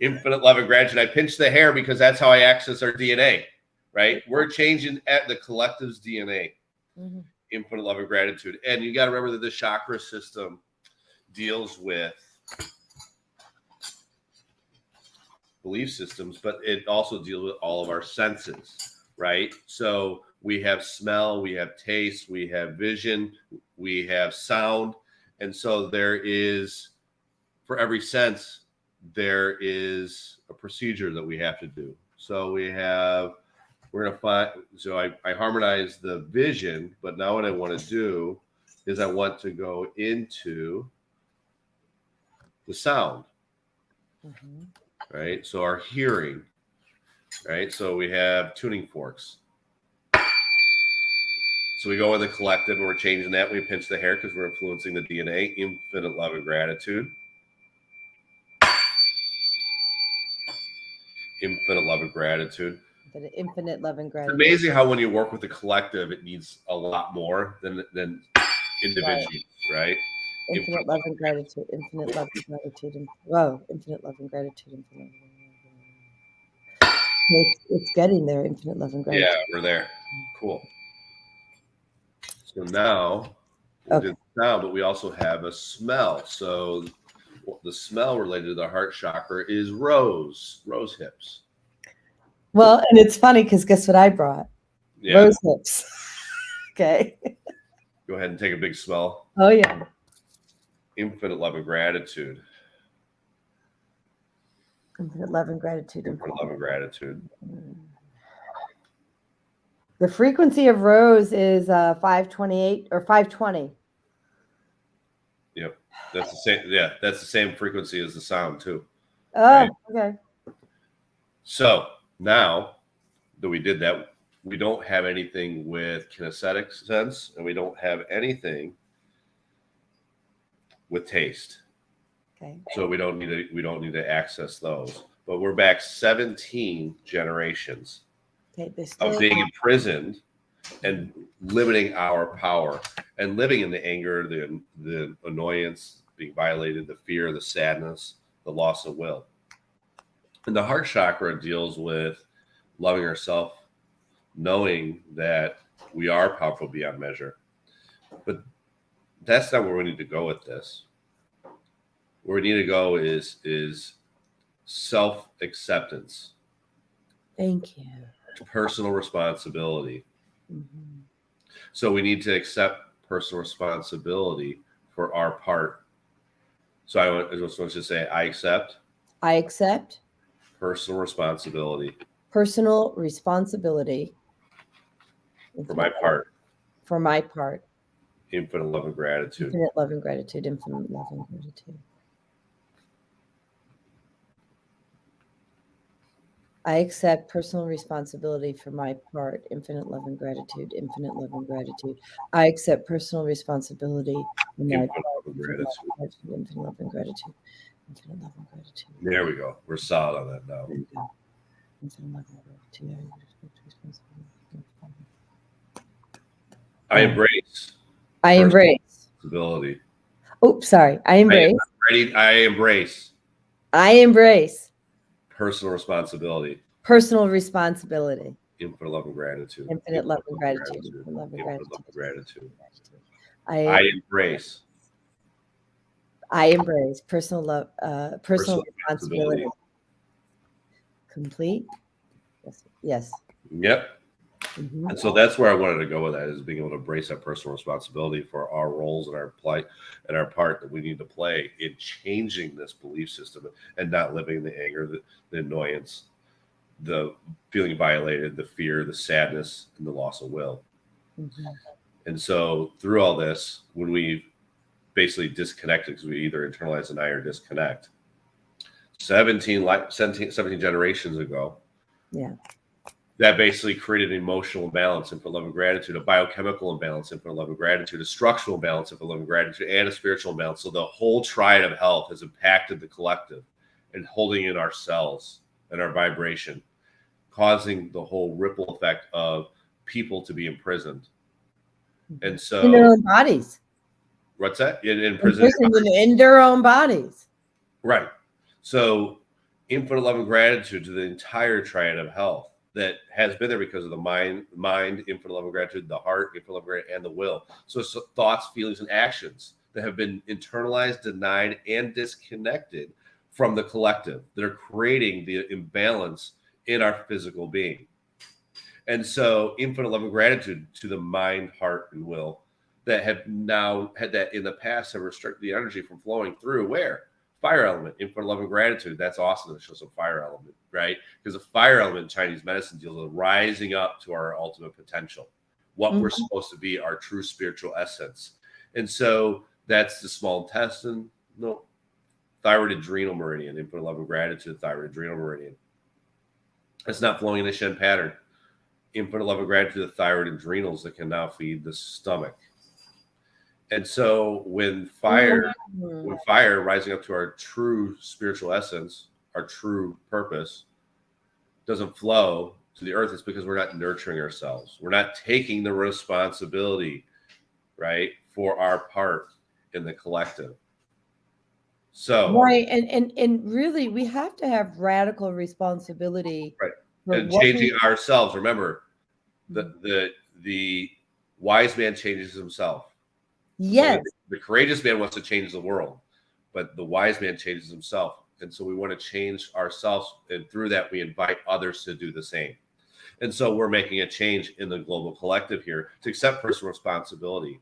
infinite love and gratitude. I pinch the hair because that's how I access our DNA. Right. We're changing at the collective's DNA. Mm-hmm. Infinite love and gratitude. And you got to remember that the chakra system deals with belief systems, but it also deals with all of our senses. Right. So we have smell, we have taste, we have vision, we have sound. And so there is, for every sense, there is a procedure that we have to do. So I harmonize the vision, but now what I want to do is I want to go into the sound. Mm-hmm. Right. So our hearing, right. So we have tuning forks. So we go in the collective and we're changing that. We pinch the hair because we're influencing the DNA. Infinite love and gratitude. Infinite love and gratitude. Infinite love and gratitude. It's amazing how when you work with the collective, it needs a lot more than individuals, right? Infinite love and gratitude. Infinite love and gratitude. Whoa, infinite love and gratitude. Infinite love and gratitude. It's getting there. Infinite love and gratitude. Yeah, we're there. Cool. So now, but we also have a smell. So the smell related to the heart chakra is rose hips. Well, and it's funny because guess what I brought? Yeah. Rose hips. Okay. Go ahead and take a big smell. Oh, yeah. Infinite love and gratitude. Infinite love and gratitude. Infinite love and gratitude. The frequency of rose is 528 or 520. Yep. That's the same. Yeah, that's the same frequency as the sound too. Oh, right? Okay. So now that we did that, we don't have anything with kinesthetic sense, and we don't have anything with taste. Okay. So we don't need to access those. But we're back 17 generations. Okay, of being imprisoned and limiting our power and living in the anger, the annoyance, being violated, the fear, the sadness, the loss of will. And the heart chakra deals with loving ourselves, knowing that we are powerful beyond measure. But that's not where we need to go with this. Where we need to go is self-acceptance. Thank you. Personal responsibility. Mm-hmm. So we need to accept personal responsibility for our part. So I just want to say, I accept personal responsibility for my part. For my part. Infinite love and gratitude. Infinite love and gratitude. Infinite love and gratitude. I accept personal responsibility for my part. Infinite love and gratitude. Infinite love and gratitude. I accept personal responsibility for my part. Infinite love and gratitude. Infinite love and gratitude. There we go. We're solid on that now. There you go. Infinite love and gratitude. I embrace. Responsibility. Oh, sorry. I embrace. I embrace. Personal responsibility. Infinite love and gratitude. Infinite love and gratitude. Infinite love and gratitude. I embrace. Personal love, personal responsibility. Complete. Yes. Yep. Mm-hmm. And so that's where I wanted to go with that, is being able to embrace that personal responsibility for our roles and our plight and our part that we need to play in changing this belief system and not living the anger, the annoyance, the feeling violated, the fear, the sadness, and the loss of will. Mm-hmm. And so through all this, when we basically disconnected, because we either internalize, deny, or disconnect, 17 generations ago, yeah, that basically created an emotional imbalance, infinite love and gratitude, a biochemical imbalance, infinite love and gratitude, a structural imbalance, infinite love and gratitude, and a spiritual imbalance. So the whole triad of health has impacted the collective and holding in our cells and our vibration, causing the whole ripple effect of people to be imprisoned. And so in their own bodies. What's that? In prison. In their own bodies. Right. So infinite love and gratitude to the entire triad of health that has been there because of the mind, infinite love and gratitude, the heart, infinite love and gratitude, and the will. So it's thoughts, feelings, and actions that have been internalized, denied, and disconnected from the collective that are creating the imbalance in our physical being. And so infinite love and gratitude to the mind, heart, and will that have now had that in the past have restricted the energy from flowing through where? Fire element, infinite love and gratitude. That's awesome to show some fire element, right? Because the fire element in Chinese medicine deals with rising up to our ultimate potential, what we're supposed to be, our true spiritual essence. And so that's the small intestine, thyroid adrenal meridian, infinite love and gratitude, thyroid adrenal meridian. It's not flowing in a Shen pattern. Infinite love and gratitude, the thyroid adrenals that can now feed the stomach. And so when fire rising up to our true spiritual essence, our true purpose, doesn't flow to the earth, it's because we're not nurturing ourselves. We're not taking the responsibility, right, for our part in the collective. So right, and really, we have to have radical responsibility, right, and changing ourselves. Remember, the wise man changes himself. Yes. So the courageous man wants to change the world, but the wise man changes himself. And so we want to change ourselves. And through that, we invite others to do the same. And so we're making a change in the global collective here to accept personal responsibility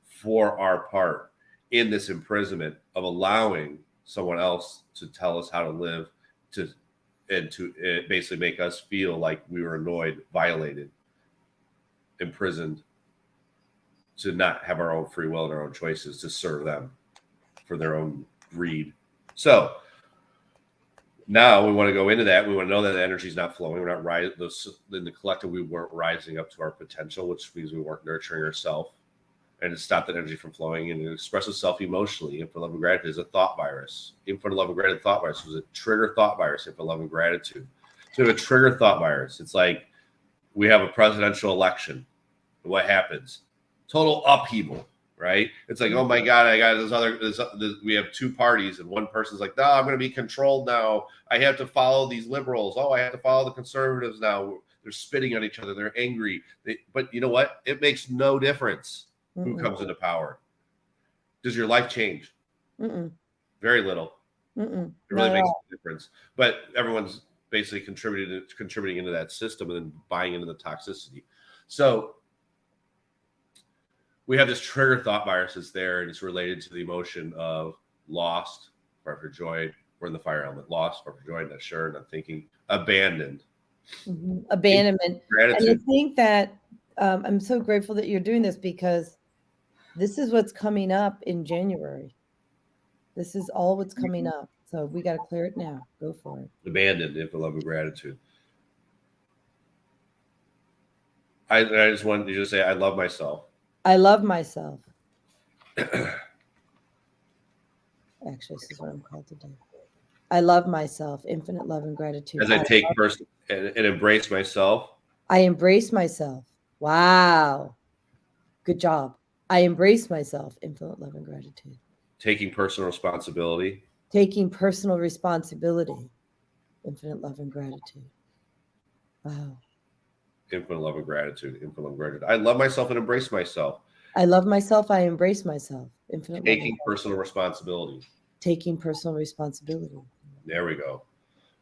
for our part in this imprisonment of allowing someone else to tell us how to live, to basically make us feel like we were annoyed, violated, imprisoned, to not have our own free will and our own choices to serve them for their own greed. So now we want to go into that. We want to know that the energy is not flowing. We're not rising. In the collective, we weren't rising up to our potential, which means we weren't nurturing ourselves. And to stop that energy from flowing and to express itself emotionally. Infinite love and gratitude is a thought virus. Infinite love and gratitude thought virus was a trigger thought virus. Infinite love and gratitude. So we have a trigger thought virus. It's like we have a presidential election. what happens? Total upheaval, right? It's like, oh my God, I got this we have two parties, and one person's like, no, I'm going to be controlled now. I have to follow these liberals. Oh, I have to follow the conservatives now. They're spitting on each other. They're angry. But you know what? It makes no difference who comes into power. Does your life change? Very little. It really makes a difference. But everyone's basically contributing into that system and then buying into the toxicity. So we have this trigger thought virus that's there, and it's related to the emotion of lost, overjoyed. We're in the fire element. Lost, overjoyed, not sure, not thinking, abandoned. Abandonment. Gratitude. And I think that I'm so grateful that you're doing this, because this is what's coming up in January. This is all what's coming up. So we got to clear it now. Go for it. Abandoned, if the love of gratitude. I just wanted you to say, I love myself. I love myself. Actually, this is what I'm called to do. I love myself. Infinite love and gratitude. As I take person and embrace myself. I embrace myself. Wow. Good job. I embrace myself. Infinite love and gratitude. Taking personal responsibility. Taking personal responsibility. Infinite love and gratitude. Wow. Infinite love and gratitude. Infinite love and gratitude. I love myself and embrace myself. I love myself. I embrace myself. Infinite taking personal responsibility. Taking personal responsibility. There we go.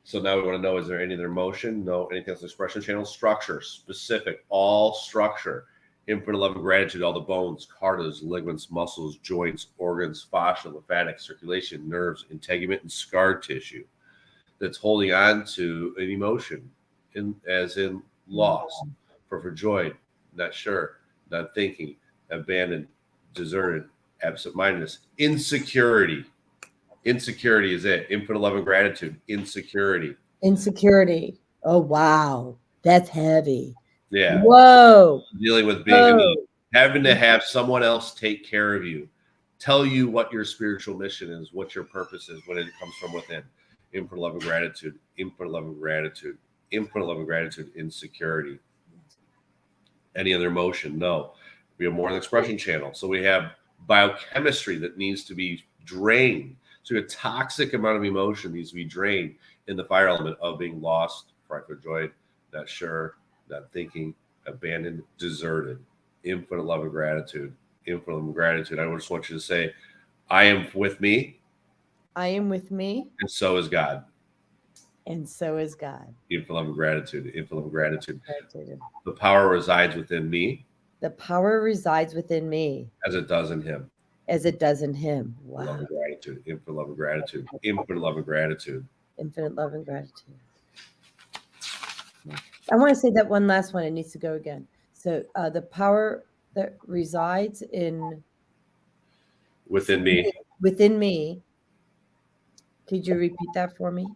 So now we want to know, is there any other emotion? No. Anything else? Expression channel structure, specific, all structure. Infinite love and gratitude, all the bones, cartilage, ligaments, muscles, joints, organs, fascia, lymphatic, circulation, nerves, integument, and scar tissue that's holding on to an emotion, as in lost, overjoyed, not sure, not thinking, abandoned, deserted, absent-mindedness, insecurity. Insecurity is it. Infinite love and gratitude. Insecurity. Insecurity. Oh, wow. That's heavy. Yeah. Whoa. Dealing with being having to have someone else take care of you, tell you what your spiritual mission is, what your purpose is when it comes from within. Infinite love and gratitude. Infinite love and gratitude. Infinite love and gratitude. Insecurity. Any other emotion? No. We have more than expression channel. So we have biochemistry that needs to be drained. So a toxic amount of emotion needs to be drained in the fire element of being lost, overjoyed, not sure, not thinking, abandoned, deserted. Infinite love and gratitude. Infinite love and gratitude. I just want you to say, I am with me. I am with me. And so is God. And so is God. Infinite love and gratitude. Infinite love and gratitude. The power resides within me. The power resides within me. As it does in him. As it does in him. Wow. Love and gratitude. Infinite love and gratitude. Infinite love and gratitude. Infinite love and gratitude. I want to say that one last one. It needs to go again. So the power that resides within me. Within me. Could you repeat that for me?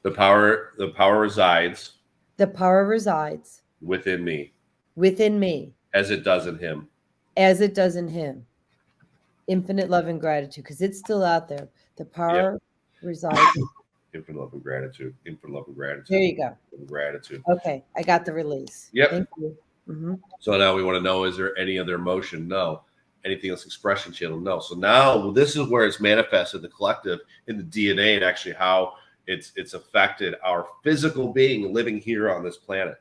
The power resides. The power resides within me. Within me. As it does in him. As it does in him. Infinite love and gratitude, because it's still out there. The power resides. Infinite love and gratitude. Infinite love and gratitude. There you go. Gratitude. Okay, I got the release. Yep. Thank you. Mm-hmm. So now we want to know, is there any other emotion? No. Anything else? Expression channel? No. So now this is where it's manifested, the collective, in the DNA, and actually how it's affected our physical being living here on this planet.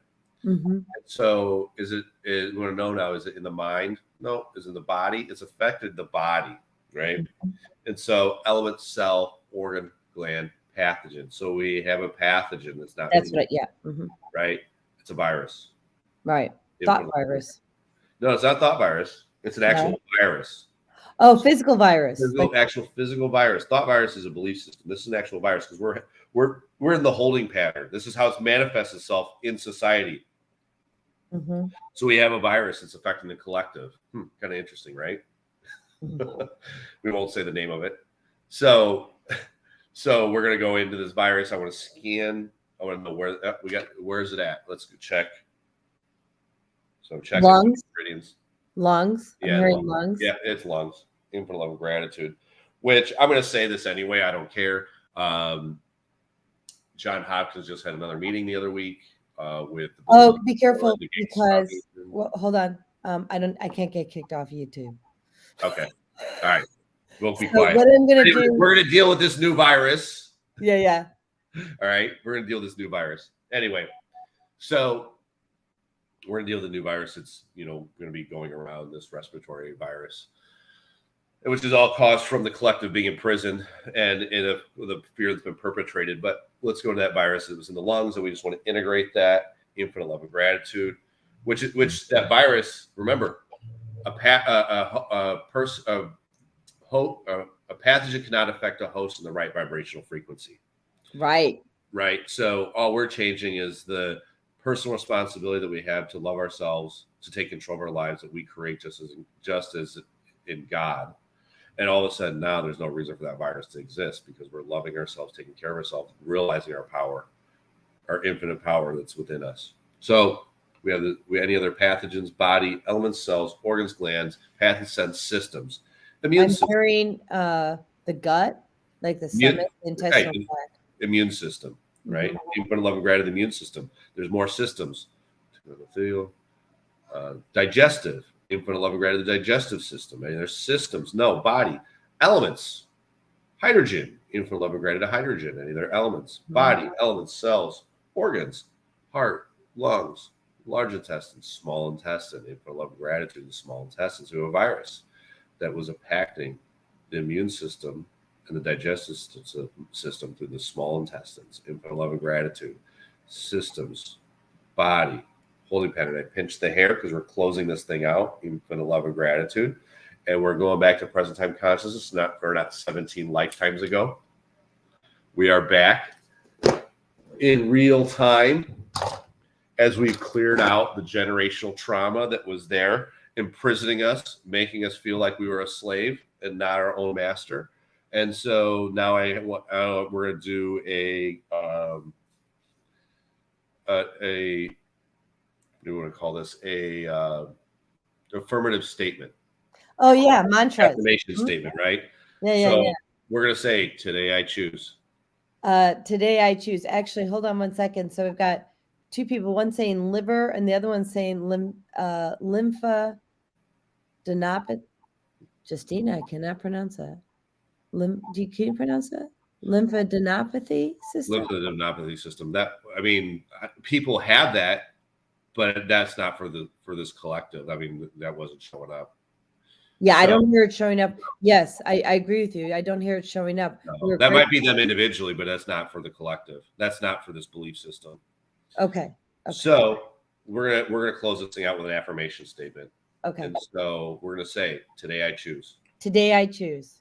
Mm-hmm. So we want to know now, is it in the mind? No. Is it in the body? It's affected the body, right? Mm-hmm. And so element, cell, organ, gland, pathogen. So we have a pathogen that's not. That's right. Yeah. Mm-hmm. Right. It's a virus. Right. Thought virus. No, it's not thought virus. It's an actual virus. Oh, physical virus. Actual physical virus. Thought virus is a belief system. This is an actual virus because we're in the holding pattern. This is how it's manifests itself in society. Mm-hmm. So we have a virus that's affecting the collective. Kind of interesting, right? Mm-hmm. We won't say the name of it. So we're going to go into this virus. I want to scan. I want to know where is it at? Let's check. So I'm checking lungs. Ingredients. Lungs. Yeah, I'm hearing lungs. Yeah, it's lungs. Infinite love and gratitude. Which I'm going to say this anyway. I don't care. John Hopkins just had another meeting the other week with. Oh, be careful because hold on. I can't get kicked off YouTube. Okay. All right. We'll be So quiet. what I'm gonna do? We're gonna deal with this new virus. Yeah. All right. We're gonna deal with this new virus. Anyway, so we're gonna deal with the new virus. It's gonna be going around, this respiratory virus, which is all caused from the collective being imprisoned and the fear that's been perpetrated. But let's go to that virus. It was in the lungs, and we just want to integrate that infinite love and gratitude, which that virus. Remember, a pathogen cannot affect a host in the right vibrational frequency. Right. So all we're changing is the personal responsibility that we have to love ourselves, to take control of our lives that we create just as in God. And all of a sudden now there's no reason for that virus to exist, because we're loving ourselves, taking care of ourselves, realizing our power, our infinite power that's within us. So we have any other pathogens, body, elements, cells, organs, glands, pathogen systems. I'm hearing the gut, like the stomach, intestinal tract. Immune system, right? Infinite love and gratitude, the immune system. There's more systems. Digestive, infinite love and gratitude, the digestive system. I mean, there's systems. No, body. Elements. Hydrogen, infinite love and gratitude, hydrogen. Any other elements. Body, elements, cells, organs, heart, lungs, large intestine, small intestine, infinite love and gratitude, the small intestines. We have a virus that was impacting the immune system and the digestive system through the small intestines. Infinite love and gratitude, systems, body, holding pattern. I pinched the hair because we're closing this thing out. Infinite love and gratitude, and we're going back to present time consciousness. Not 17 lifetimes ago. We are back in real time as we've cleared out the generational trauma that was there, imprisoning us, making us feel like we were a slave and not our own master. And so now we're going to do a what do you want to call this? Affirmative statement. Oh yeah, mantra. Affirmation statement, right? Yeah. We're going to say, today I choose. Today I choose. Actually, hold on 1 second. So we've got two people, one saying liver and the other one saying lymphadenopathy. Justina, I cannot pronounce that. Can you pronounce that? Lymphadenopathy system? Lymphadenopathy system. People have that, but that's not for this collective. I mean, that wasn't showing up. Yeah, I don't hear it showing up. Yes, I agree with you. I don't hear it showing up. No, that might be them individually, but that's not for the collective. That's not for this belief system. Okay. So we're gonna close this thing out with an affirmation statement. Okay. And so we're gonna say, today I choose. Today I choose.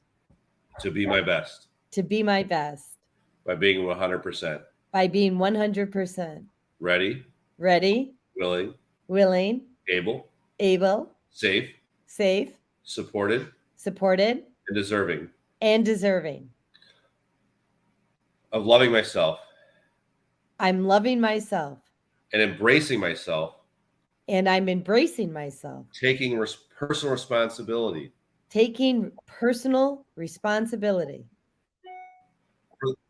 To be my best. To be my best. By being 100%. By being 100%. Ready. Willing. Able. Safe. Supported. And deserving. Of loving myself. I'm loving myself. And embracing myself. And I'm embracing myself. Taking personal responsibility.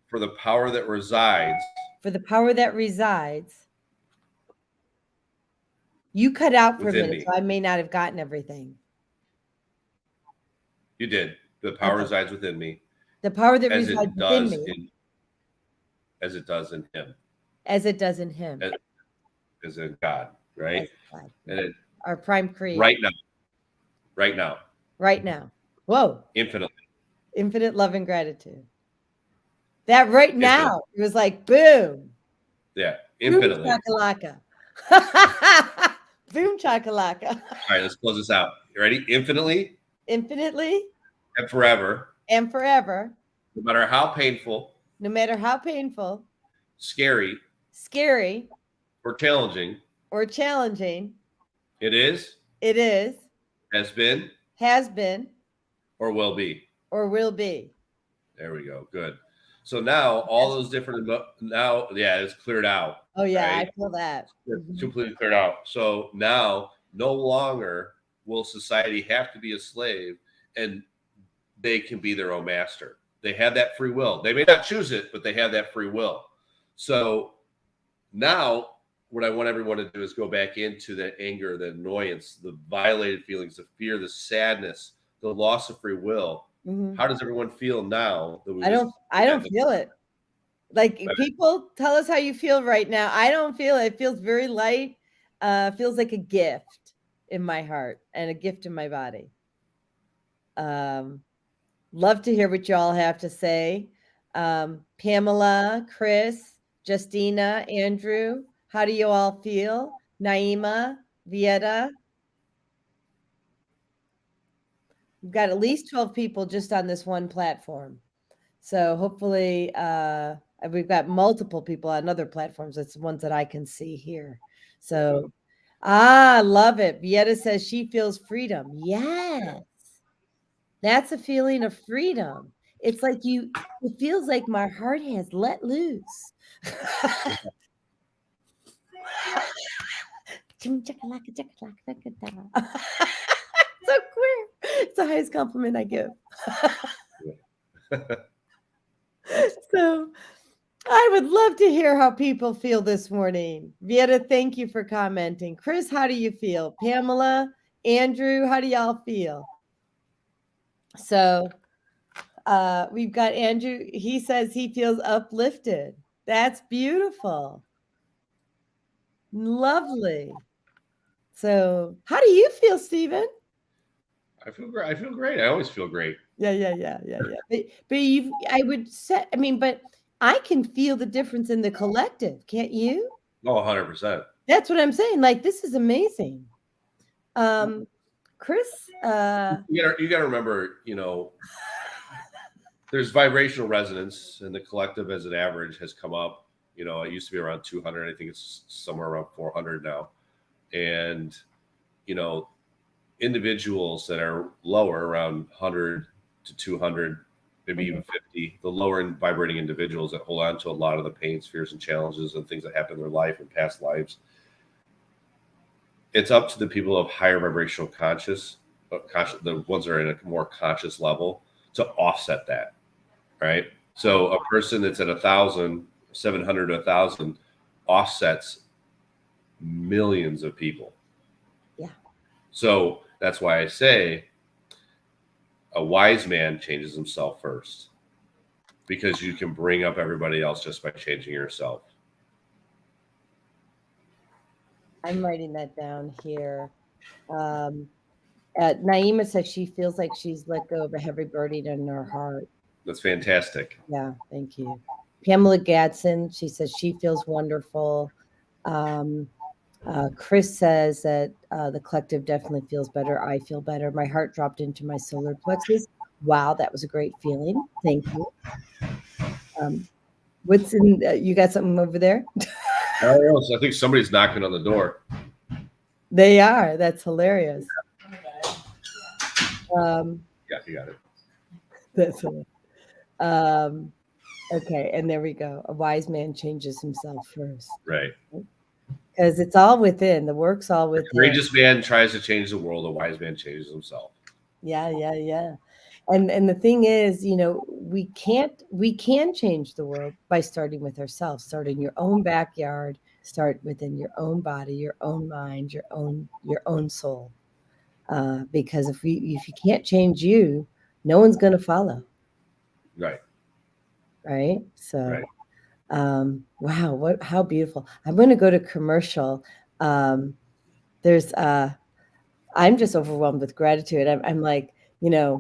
For the power that resides. You cut out for a minute, me. so I may not have gotten everything. You did. The power resides within me. The power that resides within me. As it does in him. As it does in him. As in God, right? God. And our prime creator. Right now. Whoa. Infinite love and gratitude. That right now, it was like, boom. Yeah, infinitely. Boom chakalaka. Boom chakalaka. All right, let's close this out. You ready? Infinitely. And forever. No matter how painful. Scary. Or challenging. It is. Has been. Or will be. There we go. Good. So now all those different it's cleared out. Oh yeah, right? I feel that. It's completely cleared out. So now no longer will society have to be a slave, and they can be their own master. They have that free will. They may not choose it, but they have that free will. So now what I want everyone to do is go back into that anger, the annoyance, the violated feelings, the fear, the sadness, the loss of free will. Mhm. How does everyone feel now that we I don't feel it. Like people tell us how you feel right now. I don't feel it. It feels very light. Feels like a gift in my heart and a gift in my body. Love to hear what you all have to say. Pamela, Chris, Justina, Andrew, how do you all feel? Naima, Vieta. We've got at least 12 people just on this one platform. So hopefully we've got multiple people on other platforms. That's the ones that I can see here. So, love it. Vieta says she feels freedom. Yes. That's a feeling of freedom. It's like it feels like my heart has let loose. So queer. It's the highest compliment I give. So I would love to hear how people feel this morning. Vieta, thank you for commenting. Chris, how do you feel? Pamela, Andrew, how do y'all feel? So we've got Andrew. He says he feels uplifted. That's beautiful. Lovely. So how do you feel, Stephen? I feel great. I feel great. I always feel great. Yeah. But I would say, but I can feel the difference in the collective. Can't you? Oh, 100%. That's what I'm saying. Like, this is amazing. Chris, you got to remember, there's vibrational resonance, and the collective as an average has come up. It used to be around 200. I think it's somewhere around 400 now. And, individuals that are lower, around 100 to 200, maybe even 50, the lower in vibrating individuals that hold on to a lot of the pains, fears, and challenges and things that happen in their life and past lives. It's up to the people of higher vibrational conscious, the ones that are in a more conscious level, to offset that, right? So a person that's at 1,000, 700 to 1,000 offsets millions of people. Yeah. So that's why I say a wise man changes himself first, because you can bring up everybody else just by changing yourself. I'm writing that down here. Naima says she feels like she's let go of a heavy burden in her heart. That's fantastic. Yeah, thank you. Pamela Gadsden, she says she feels wonderful. Chris says that the collective definitely feels better. I feel better. My heart dropped into my solar plexus. Wow, that was a great feeling. Thank you. What's in? You got something over there? I think somebody's knocking on the door. They are. That's hilarious. Yeah, you got it. That's hilarious. Okay, and there we go. A wise man changes himself first. Right. Because it's all within. The work's all within. A courageous man tries to change the world. A wise man changes himself. Yeah. And the thing is, we can change the world by starting with ourselves. Start in your own backyard. Start within your own body, your own mind, your own soul. Because if you can't change you, no one's going to follow. Right. So. Right. Wow, how beautiful. I'm going to go to commercial. I'm just overwhelmed with gratitude. I'm like, the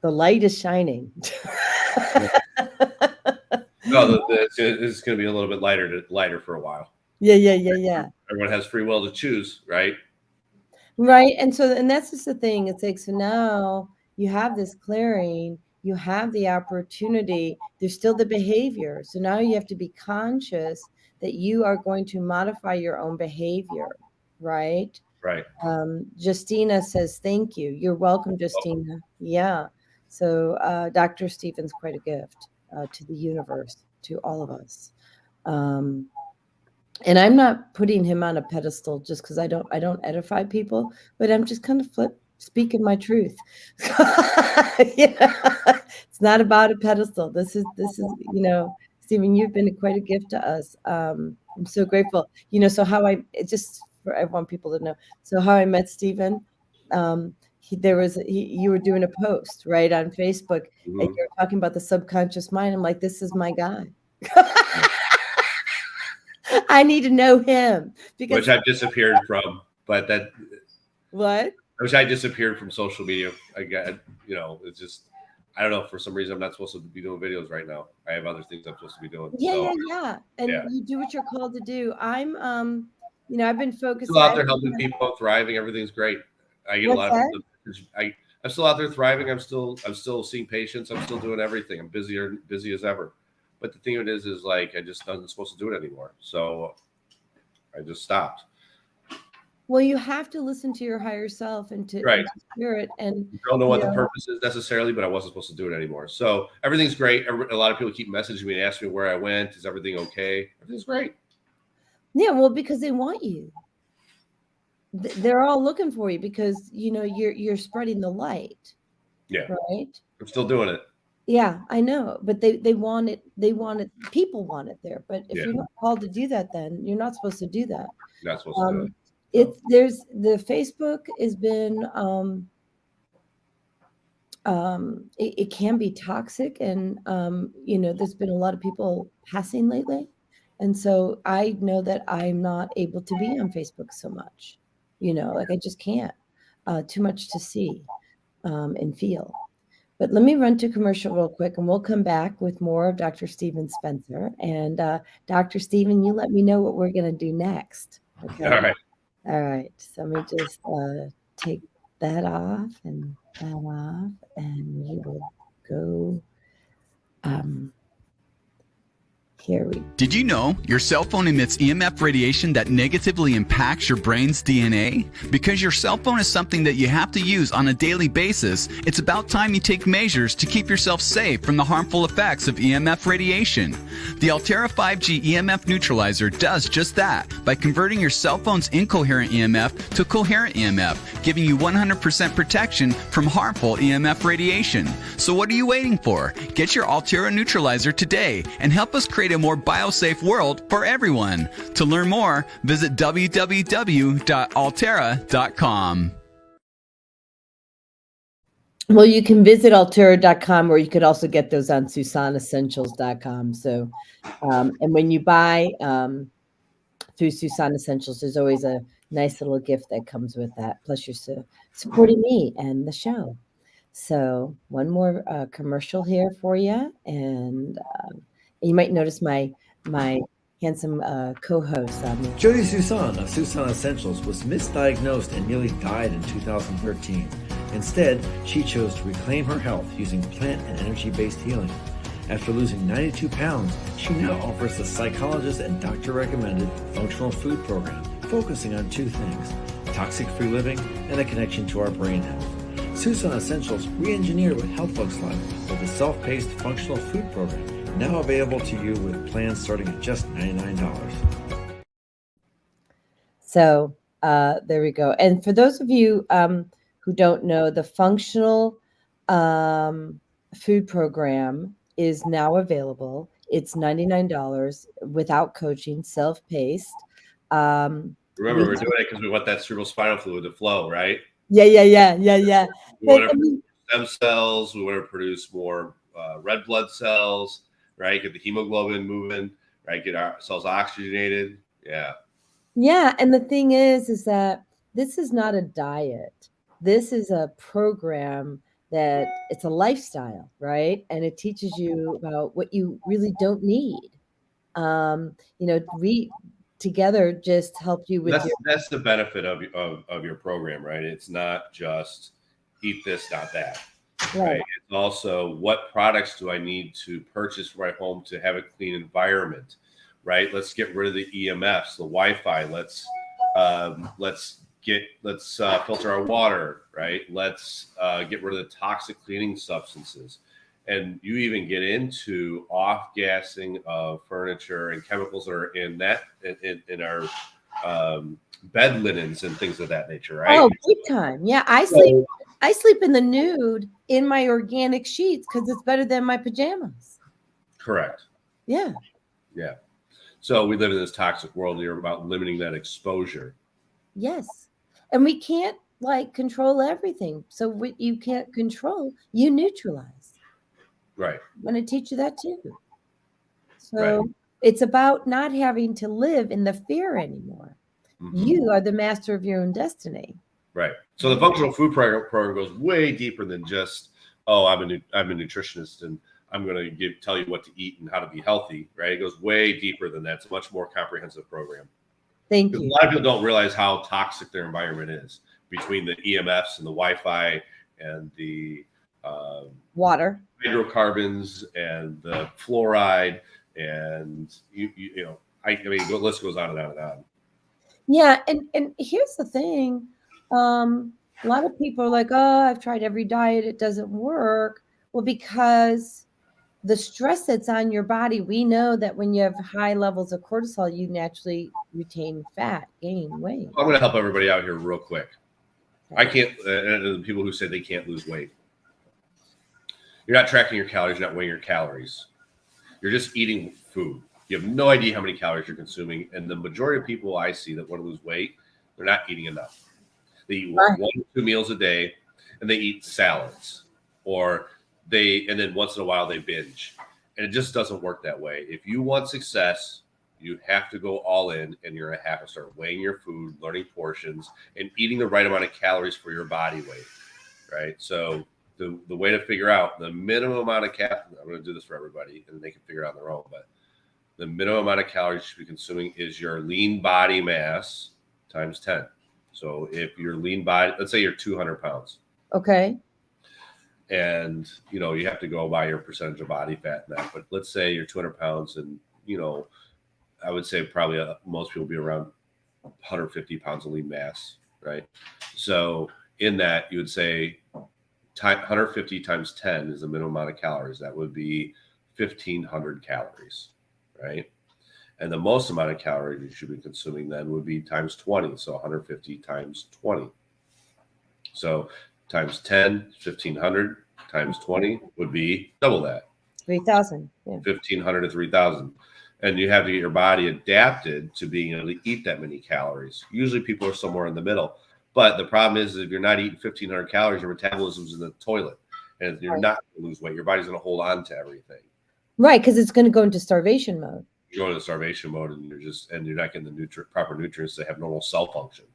light is shining. No, it's going to be a little bit lighter for a while. Yeah. Everyone has free will to choose, right? Right. And that's just the thing. It's like, so now you have this clearing. You have the opportunity. There's still the behavior. So now you have to be conscious that you are going to modify your own behavior, right? Right. Justina says, thank you. You're welcome, Justina. Yeah. So Dr. Stephen's quite a gift to the universe, to all of us. And I'm not putting him on a pedestal just because I don't edify people, but I'm just kind of speaking my truth. It's not about a pedestal. This is Stephen, you've been quite a gift to us. I'm so grateful. So how I want people to know. So how I met Stephen, you were doing a post right on Facebook, and Mhm. you're talking about the subconscious mind. I'm like, this is my guy. I need to know him because Which I've disappeared from, but what? which I disappeared from social media. I got, it's just, I don't know. For some reason, I'm not supposed to be doing videos right now. I have other things I'm supposed to be doing. Yeah. And yeah. you do what you're called to do. I'm, I've been focusing. Still out there helping people, thriving. Everything's great. I get a lot of people. I'm still out there thriving. I'm still seeing patients. I'm still doing everything. I'm busy as ever. But the thing of it is like I just wasn't supposed to do it anymore. So I just stopped. Well, you have to listen to your higher self and to spirit. And you don't know what the purpose is necessarily, but I wasn't supposed to do it anymore. So everything's great. A lot of people keep messaging me and asking me where I went. Is everything okay? Everything's great. Yeah, well, because they want you. They're all looking for you because you're spreading the light. Yeah. Right. I'm still doing it. Yeah, I know, but they want it. They want it. People want it there. But if you're not called to do that, then you're not supposed to do that. You're not supposed to do it. The Facebook has been it can be toxic, and there's been a lot of people passing lately, and so I know that I'm not able to be on Facebook so much. Like I just can't. Too much to see and feel. But let me run to commercial real quick, and we'll come back with more of Dr. Stephen Spencer. And Dr. Stephen, you let me know what we're going to do next. Okay. All right. So let me just take that off and we will go. Here we go. Did you know your cell phone emits EMF radiation that negatively impacts your brain's DNA? Because your cell phone is something that you have to use on a daily basis, it's about time you take measures to keep yourself safe from the harmful effects of EMF radiation. The Altera 5G EMF neutralizer does just that by converting your cell phone's incoherent EMF to coherent EMF, giving you 100% protection from harmful EMF radiation. So what are you waiting for? Get your Altera neutralizer today and help us create a more biosafe world for everyone. To learn more, visit www.altera.com. Well, you can visit altera.com, or you could also get those on susonessentials.com. So, and when you buy through Suson Essentials, there's always a nice little gift that comes with that. Plus, you're supporting me and the show. So, one more commercial here for you, and you might notice my handsome co-host. Jodi Suson of Suson Essentials was misdiagnosed and nearly died in 2013. Instead, she chose to reclaim her health using plant and energy-based healing. After losing 92 pounds, she now offers the psychologist and doctor-recommended functional food program, focusing on two things: toxic-free living and a connection to our brain health. Suson Essentials re-engineered what health looks like with a self-paced functional food program, now available to you with plans starting at just $99. So there we go. And for those of you who don't know, the functional food program is now available. It's $99 without coaching, self-paced. Remember, we're doing it because we want that cerebrospinal fluid to flow, right? Yeah. We want to produce stem cells. We want to produce more red blood cells, right? Get the hemoglobin moving, right? Get our cells oxygenated. Yeah. Yeah. And the thing is that this is not a diet. This is a program that it's a lifestyle, right? And it teaches you about what you really don't need. We together just help you with that's the benefit of your program, right? It's not just eat this, not that. Right. It's also what products do I need to purchase for my home to have a clean environment, right? Let's get rid of the EMFs, the Wi-Fi. Let's filter our water, right? Let's get rid of the toxic cleaning substances. And you even get into off-gassing of furniture and chemicals that are in our bed linens and things of that nature, right? Oh, big time. Yeah, I sleep in the nude in my organic sheets because it's better than my pajamas. Correct. Yeah. Yeah. So we live in this toxic world. You're about limiting that exposure. Yes. And we can't like control everything. So what you can't control, you neutralize. Right. I'm going to teach you that too. So Right. it's about not having to live in the fear anymore. Mm-hmm. You are the master of your own destiny. Right. So the functional food program goes way deeper than just, oh, I'm a nutritionist and I'm going to tell you what to eat and how to be healthy. Right. It goes way deeper than that. It's a much more comprehensive program. Thank you. A lot of people don't realize how toxic their environment is between the EMFs and the Wi-Fi and the water, hydrocarbons and the fluoride, and you know, I mean, the list goes on and on and on. Yeah, and here's the thing. A lot of people are like, oh, I've tried every diet, it doesn't work. Well, because the stress that's on your body, we know that when you have high levels of cortisol, you naturally retain fat, gain weight. I'm going to help everybody out here real quick. I can't, and the people who say they can't lose weight. You're not tracking your calories, you're not weighing your calories. You're just eating food. You have no idea how many calories you're consuming. And the majority of people I see that want to lose weight, they're not eating enough. They eat 1 to 2 meals a day, and they eat salads, and then once in a while they binge. And it just doesn't work that way. If you want success, you have to go all in, and you're going to have to start weighing your food, learning portions, and eating the right amount of calories for your body weight, right? So the way to figure out the minimum amount of calories, I'm going to do this for everybody, and they can figure it out on their own, but the minimum amount of calories you should be consuming is your lean body mass times 10. So if your lean body, let's say you're 200 pounds. Okay. And, you know, you have to go by your percentage of body fat and that. But let's say you're 200 pounds and, you know, I would say probably most people be around 150 pounds of lean mass, right? So in that, you would say 150 times 10 is the minimum amount of calories. That would be 1,500 calories, right? And the most amount of calories you should be consuming then would be times 20. So 150 times 20. So times 10, 1,500 times 20 would be double that. 3,000. Yeah. 1,500 to 3,000. And you have to get your body adapted to being able to eat that many calories. Usually people are somewhere in the middle. But the problem is if you're not eating 1,500 calories, your metabolism's in the toilet. And you're not going to lose weight. Your body's going to hold on to everything. Right, because it's going to go into starvation mode. You go into starvation mode and you're not getting the proper nutrients that have normal cell function.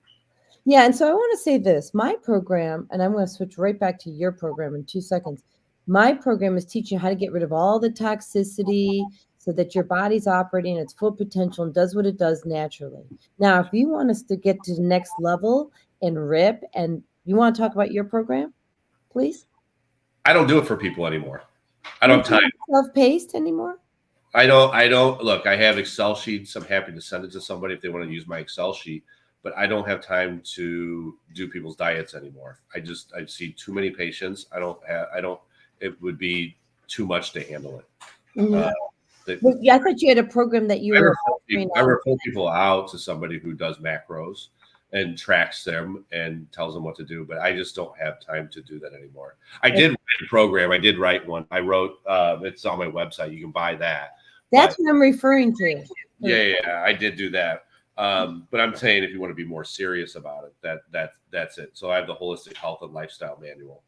Yeah, and so I want to say this. My program, and I'm going to switch right back to your program in 2 seconds. My program is teaching you how to get rid of all the toxicity so that your body's operating at its full potential and does what it does naturally. Now, if you want us to get to the next level and rip, and you want to talk about your program, please? I don't do it for people anymore. I don't have time. Self-paced anymore? I don't look, I have Excel sheets. I'm happy to send it to somebody if they want to use my Excel sheet, but I don't have time to do people's diets anymore. I see too many patients. It would be too much to handle it. Mm-hmm. I thought you had a program that you I refer people out to somebody who does macros and tracks them and tells them what to do, but I just don't have time to do that anymore. I did write a program. I did write one. I wrote, it's on my website. You can buy that. That's what I'm referring to. Yeah, I did do that. But I'm saying if you want to be more serious about it, that's it. So I have the Holistic Health and Lifestyle Manual.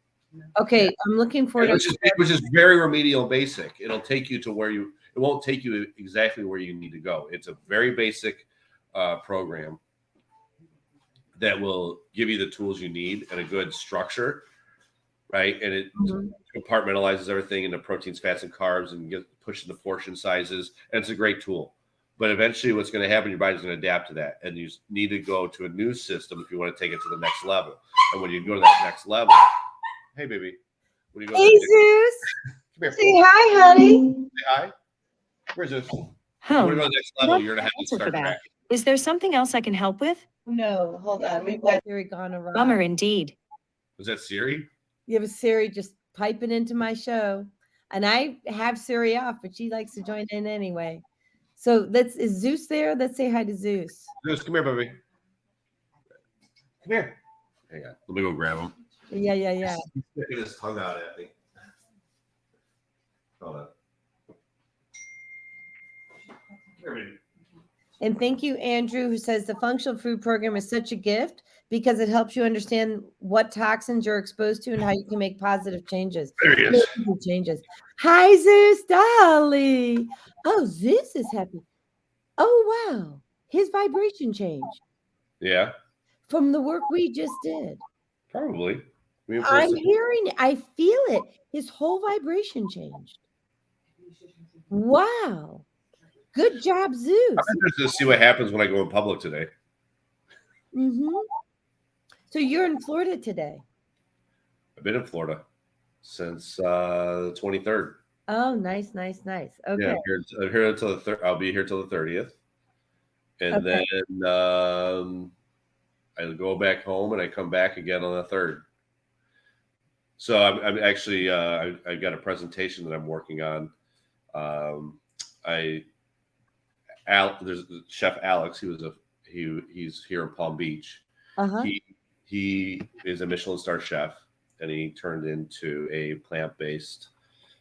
Okay, I'm looking for it. Which is very remedial basic. It'll take you to it won't take you exactly where you need to go. It's a very basic program that will give you the tools you need and a good structure, right? And it compartmentalizes everything into proteins, fats, and carbs and pushing the portion sizes. And it's a great tool. But eventually what's going to happen, your body's going to adapt to that. And you need to go to a new system if you want to take it to the next level. And when you go to that next level, hey, baby. When you go hey, Zeus. Come here. Say hi, honey. Say hi. Where's Zeus? When you go to the next level, you're going to have to start tracking. Is there something else I can help with? No, hold on. We've got Siri gone around. Bummer indeed. Was that Siri? You have a Siri just piping into my show. And I have Siri off, but she likes to join in anyway. So is Zeus there? Let's say hi to Zeus. Zeus, come here, baby. Come here. Hang on. Let me go grab him. Yeah. He's sticking his tongue out at me. Hold on. Here, baby. And thank you, Andrew, who says the functional food program is such a gift because it helps you understand what toxins you're exposed to and how you can make positive changes. There he is. Changes. Hi, Zeus Dolly. Oh, Zeus is happy. Oh, wow. His vibration changed Yeah, from the work we just did. probably. I'm hearing it. I feel it. His whole vibration changed. Wow. Good job, Zeus. I'm interested to see what happens when I go in public today. Mm-hmm. So you're in Florida today. I've been in Florida since the 23rd. Oh, nice. Okay. Yeah, I'm here until the I'll be here till the 30th, and then I go back home and I come back again on the 3rd. So I'm actually I've got a presentation that I'm working on. There's Chef Alex. He's here in Palm Beach. Uh-huh. He is a Michelin star chef, and he turned into a plant-based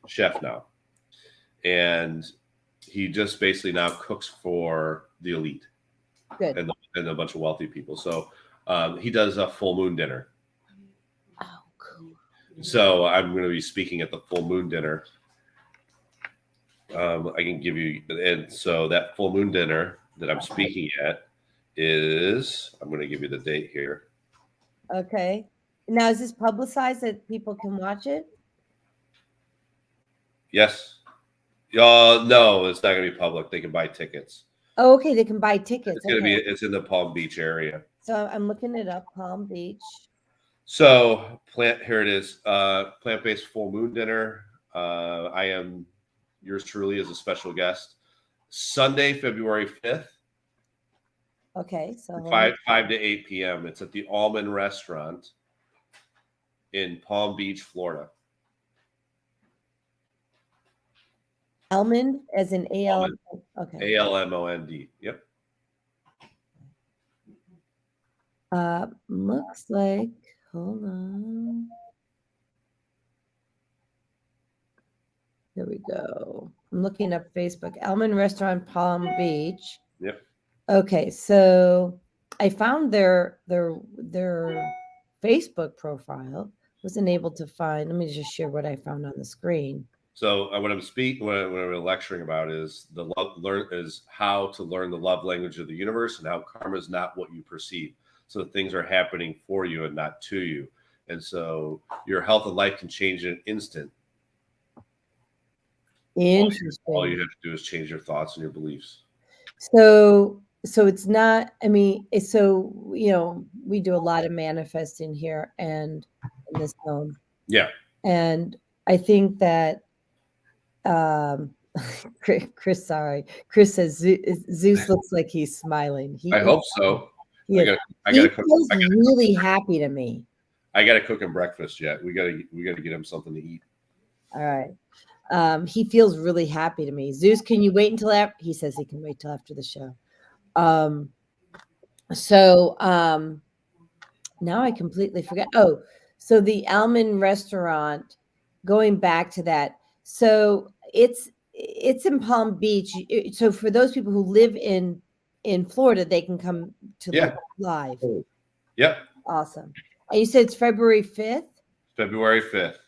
chef now. And he just basically now cooks for the elite. Good. And a bunch of wealthy people. So he does a full moon dinner. Oh, cool. So I'm going to be speaking at the full moon dinner. I can give you, and so that full moon dinner that I'm speaking at is, I'm going to give you the date here. Okay. Now, is this publicized that people can watch it? Yes. No, it's not going to be public. They can buy tickets. Oh, okay. They can buy tickets. It's going to be, it's in the Palm Beach area. So I'm looking it up, Palm Beach. So here it is. Plant-based full moon dinner. I am yours truly as a special guest. Sunday, February 5th. Okay, so 5 to 8 p.m. It's at the Almond Restaurant in Palm Beach, Florida. Almond as in A-L. Okay. A-L-M-O-N-D. Yep. Looks like, hold on. There we go. I'm looking up Facebook. Almond Restaurant, Palm Beach. Yep. Okay, so I found their Facebook profile. Wasn't able to find. Let me just share what I found on the screen. So what I'm lecturing about is how to learn the love language of the universe and how karma is not what you perceive. So things are happening for you and not to you. And so your health and life can change in an instant. Interesting. All you have to do is change your thoughts and your beliefs. So it's not, I mean, so, we do a lot of manifesting here and in this home. Yeah. And I think that, Chris says Zeus looks like he's smiling. I hope so. He feels really happy to me. I got to cook him breakfast yet. We got to get him something to eat. All right. He feels really happy to me. Zeus, can you wait until after? He says he can wait till after the show. Now I completely forgot. Oh, so the Almond Restaurant, going back to that. So it's in Palm Beach. So for those people who live in Florida, they can come to live. Yep. Awesome. And you said it's February 5th? February 5th.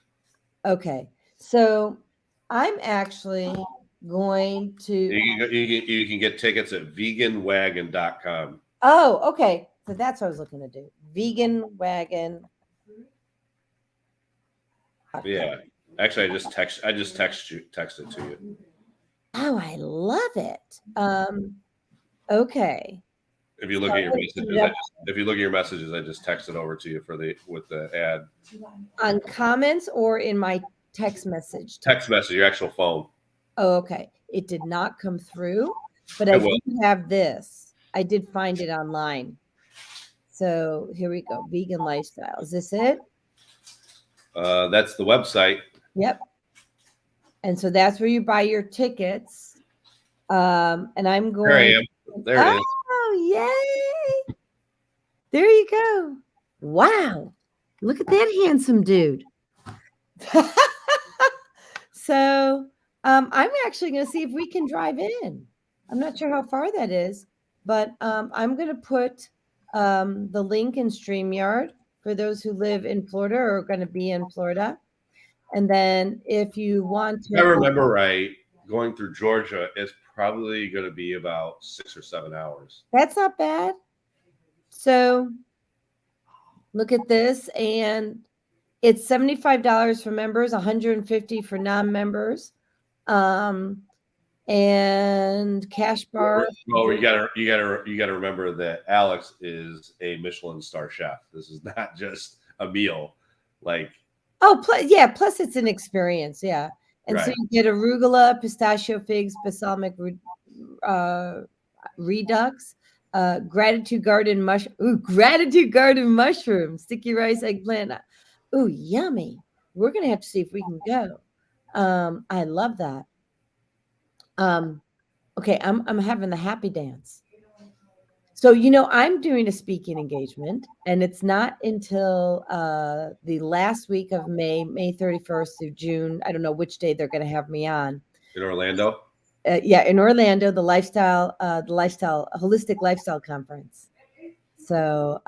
Okay. So I'm actually going to. You can get tickets at veganwagon.com. Oh, okay. So that's what I was looking to do. Vegan Wagon. Yeah. Actually, I just texted to you. Oh, I love it. Okay. If you look at your messages, I just texted over to you with the ad. On comments or in my text message? Text message, your actual phone. Oh, okay. It did not come through, but I do have this. I did find it online. So here we go. Vegan lifestyle. Is this it? That's the website. Yep. And so that's where you buy your tickets. And I'm going. There I am. There it is. Oh, yay. There you go. Wow. Look at that handsome dude. So I'm actually going to see if we can drive in. I'm not sure how far that is. but I'm going to put the link in StreamYard for those who live in Florida or are going to be in Florida. And then if you want If I to, remember right, going through Georgia is probably going to be about 6 or 7 hours. that's not bad. So look at this, and it's $75 for members, $150 for non-members, and cash bar. Well, you gotta remember that Alex is a Michelin star chef. This is not just a meal. Like, Oh, yeah. Plus, it's an experience. Yeah. And so right. you get arugula, pistachio figs, balsamic redux, gratitude garden mushroom, sticky rice, eggplant. Ooh, yummy. We're gonna have to see if we can go. I love that. Okay, I'm having the happy dance. So, I'm doing a speaking engagement, and it's not until the last week of May 31st through June. I don't know which day they're going to have me on. In Orlando? Yeah, in Orlando, the Holistic Lifestyle Conference. So,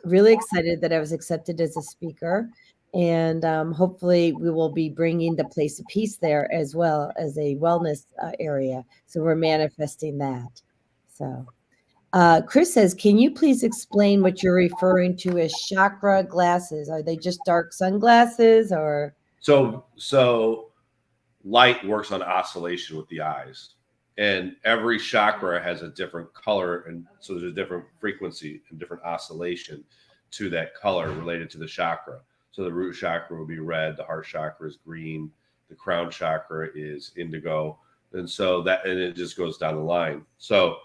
really excited that I was accepted as a speaker. And hopefully we will be bringing the place of peace there as well as a wellness area. So we're manifesting that. So Chris says, can you please explain what you're referring to as chakra glasses? Are they just dark sunglasses or? So light works on oscillation with the eyes, and every chakra has a different color. And so there's a different frequency and different oscillation to that color related to the chakra. So the root chakra will be red. The heart chakra is green. The crown chakra is indigo. And so and it just goes down the line. So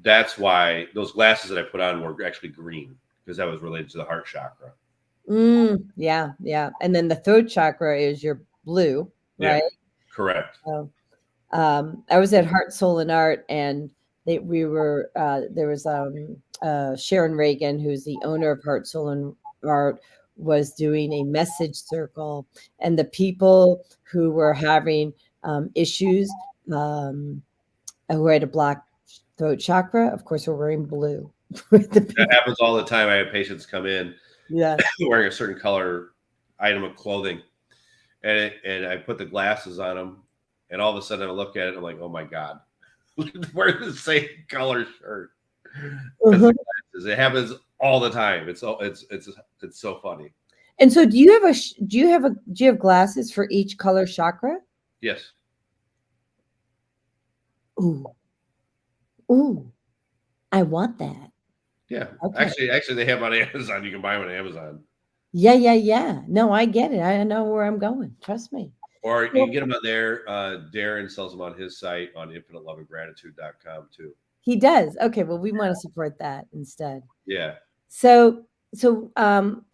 that's why those glasses that I put on were actually green, because that was related to the heart chakra. Yeah. And then the throat chakra is your blue, right? Yeah, correct. So, I was at Heart, Soul, and Art, and there was Sharon Reagan, who's the owner of Heart, Soul, and Art, was doing a message circle, and the people who were having issues, who had a blocked throat chakra, of course, were wearing blue. That happens all the time. I have patients come in wearing a certain color item of clothing, and I put the glasses on them, and all of a sudden I look at it and I'm like, oh my God, we're the same color shirt. It happens all the time. It's so funny. And so do you have glasses for each color chakra? Yes. Ooh, I want that. Yeah. Okay. Actually they have them on Amazon. You can buy them on Amazon. Yeah. No, I get it. I know where I'm going. Trust me. Or you can get them on there. Darren sells them on his site on infiniteloveandgratitude.com too. He does. Okay. Well, we want to support that instead. Yeah. So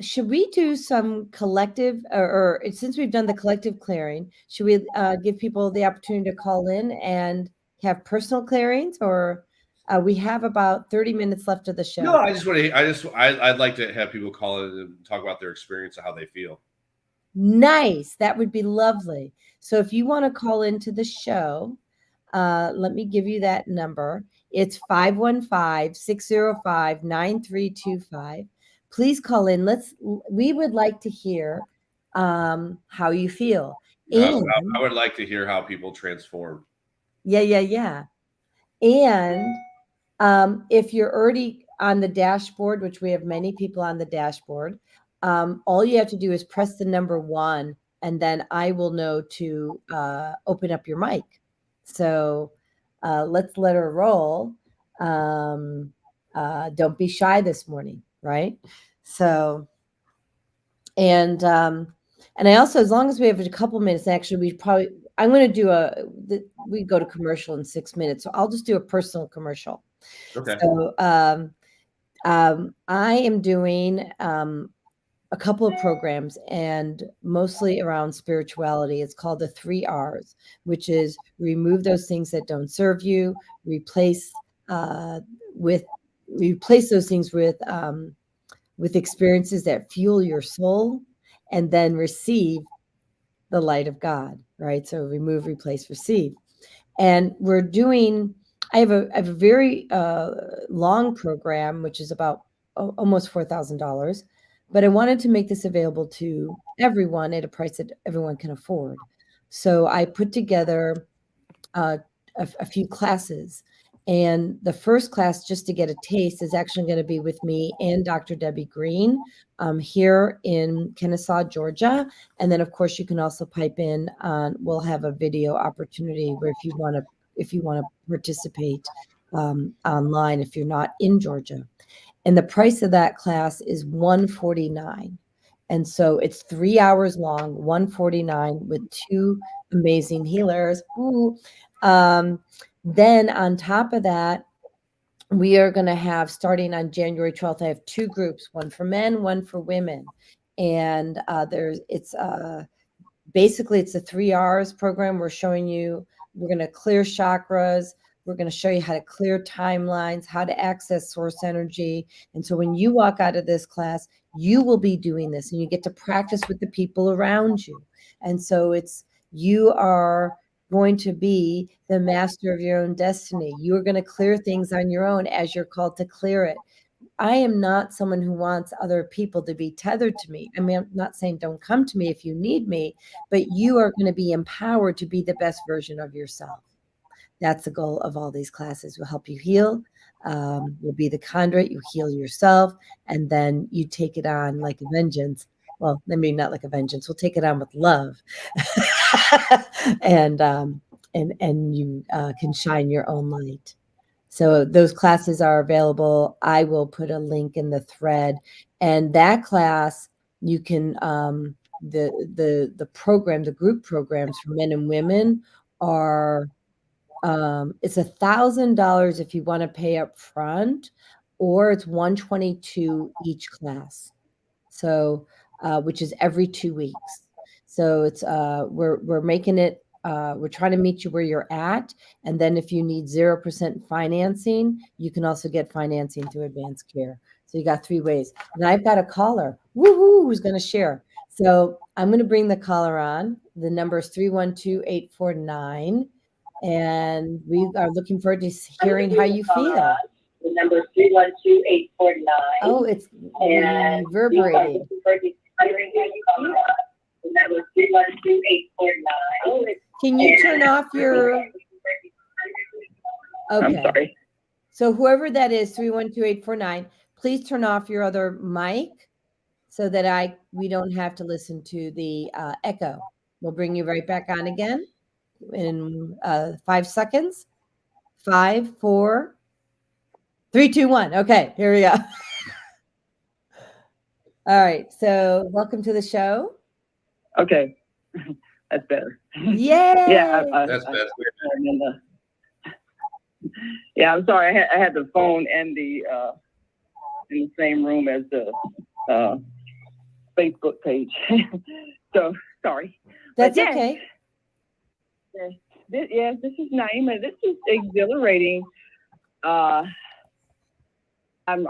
should we do some collective, or since we've done the collective clearing, should we give people the opportunity to call in and have personal clearings, or we have about 30 minutes left of the show? No, I'd like to have people call in and talk about their experience of how they feel. Nice. That would be lovely. So if you want to call into the show, let me give you that number. It's 515-605-9325. Please call in. We would like to hear how you feel. And I would like to hear how people transform. Yeah. And if you're already on the dashboard, which we have many people on the dashboard, all you have to do is press the number 1, and then I will know to open up your mic. So let's let her roll. Don't be shy this morning, right? So, and I also, as long as we have a couple minutes, actually, I'm going to do we go to commercial in 6 minutes. So I'll just do a personal commercial. Okay. So I am doing a couple of programs, and mostly around spirituality. It's called the 3 R's, which is remove those things that don't serve you, replace those things with experiences that fuel your soul, and then receive the light of God, right? So remove, replace, receive. And we're doing I have a very long program, which is about almost $4,000, but I wanted to make this available to everyone at a price that everyone can afford. So I put together a few classes. And the first class, just to get a taste, is actually going to be with me and Dr. Debbie Green here in Kennesaw, Georgia. And then, of course, you can also pipe in on. We'll have a video opportunity where if you want to participate online, if you're not in Georgia. And the price of that class is $149. And so it's 3 hours long, $149 with 2 amazing healers. Ooh. Then on top of that, we are going to have, starting on January 12th, I have 2 groups, one for men, one for women. And basically it's a 3 hours program. We're going to clear chakras. We're going to show you how to clear timelines, how to access source energy. And so when you walk out of this class, you will be doing this and you get to practice with the people around you. And so you are going to be the master of your own destiny. You are going to clear things on your own as you're called to clear it. I am not someone who wants other people to be tethered to me. I mean, I'm not saying don't come to me if you need me, but you are going to be empowered to be the best version of yourself. That's the goal of all these classes. We'll help you heal. You'll be the conduit. You heal yourself, and then you take it on like a vengeance. Well, I mean, not like a vengeance. We'll take it on with love, and you can shine your own light. So those classes are available. I will put a link in the thread, and that class you can the program, the group programs for men and women are. It's $1,000 if you want to pay up front, or it's $122 each class. So, which is every 2 weeks. So it's we're making it. We're trying to meet you where you're at, and then if you need 0% financing, you can also get financing through Advanced Care. So you got 3 ways. And I've got a caller, woohoo, who's going to share. So I'm going to bring the caller on. The number is 312-849. And we are looking forward to hearing how you feel. The number is 312-849. Oh, it's reverberating. The number is 312-849. Can you turn off your... Okay. I'm sorry. So whoever that is, 312-849, please turn off your other mic so that we don't have to listen to the echo. We'll bring you right back on again in 5 seconds. 5, 4, 3, 2, 1. Okay, here we go. All right. So welcome to the show. Okay. That's better. Yay. Yeah. That's better. Yeah, I'm sorry. I had the phone and the in the same room as the Facebook page. So sorry. That's okay. This is Naima. This is exhilarating. I'm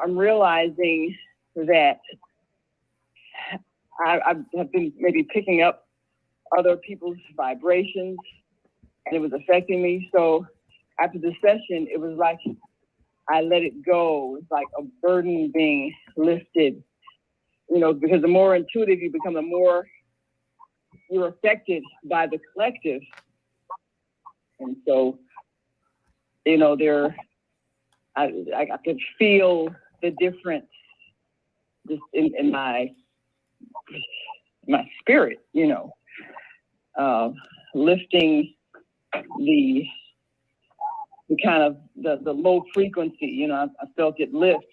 realizing that I have been maybe picking up other people's vibrations, and it was affecting me. So after the session, it was like I let it go. It's like a burden being lifted, because the more intuitive you become, the more you're affected by the collective. And so, I could feel the difference just in my spirit, lifting the kind of the low frequency, I felt it lift.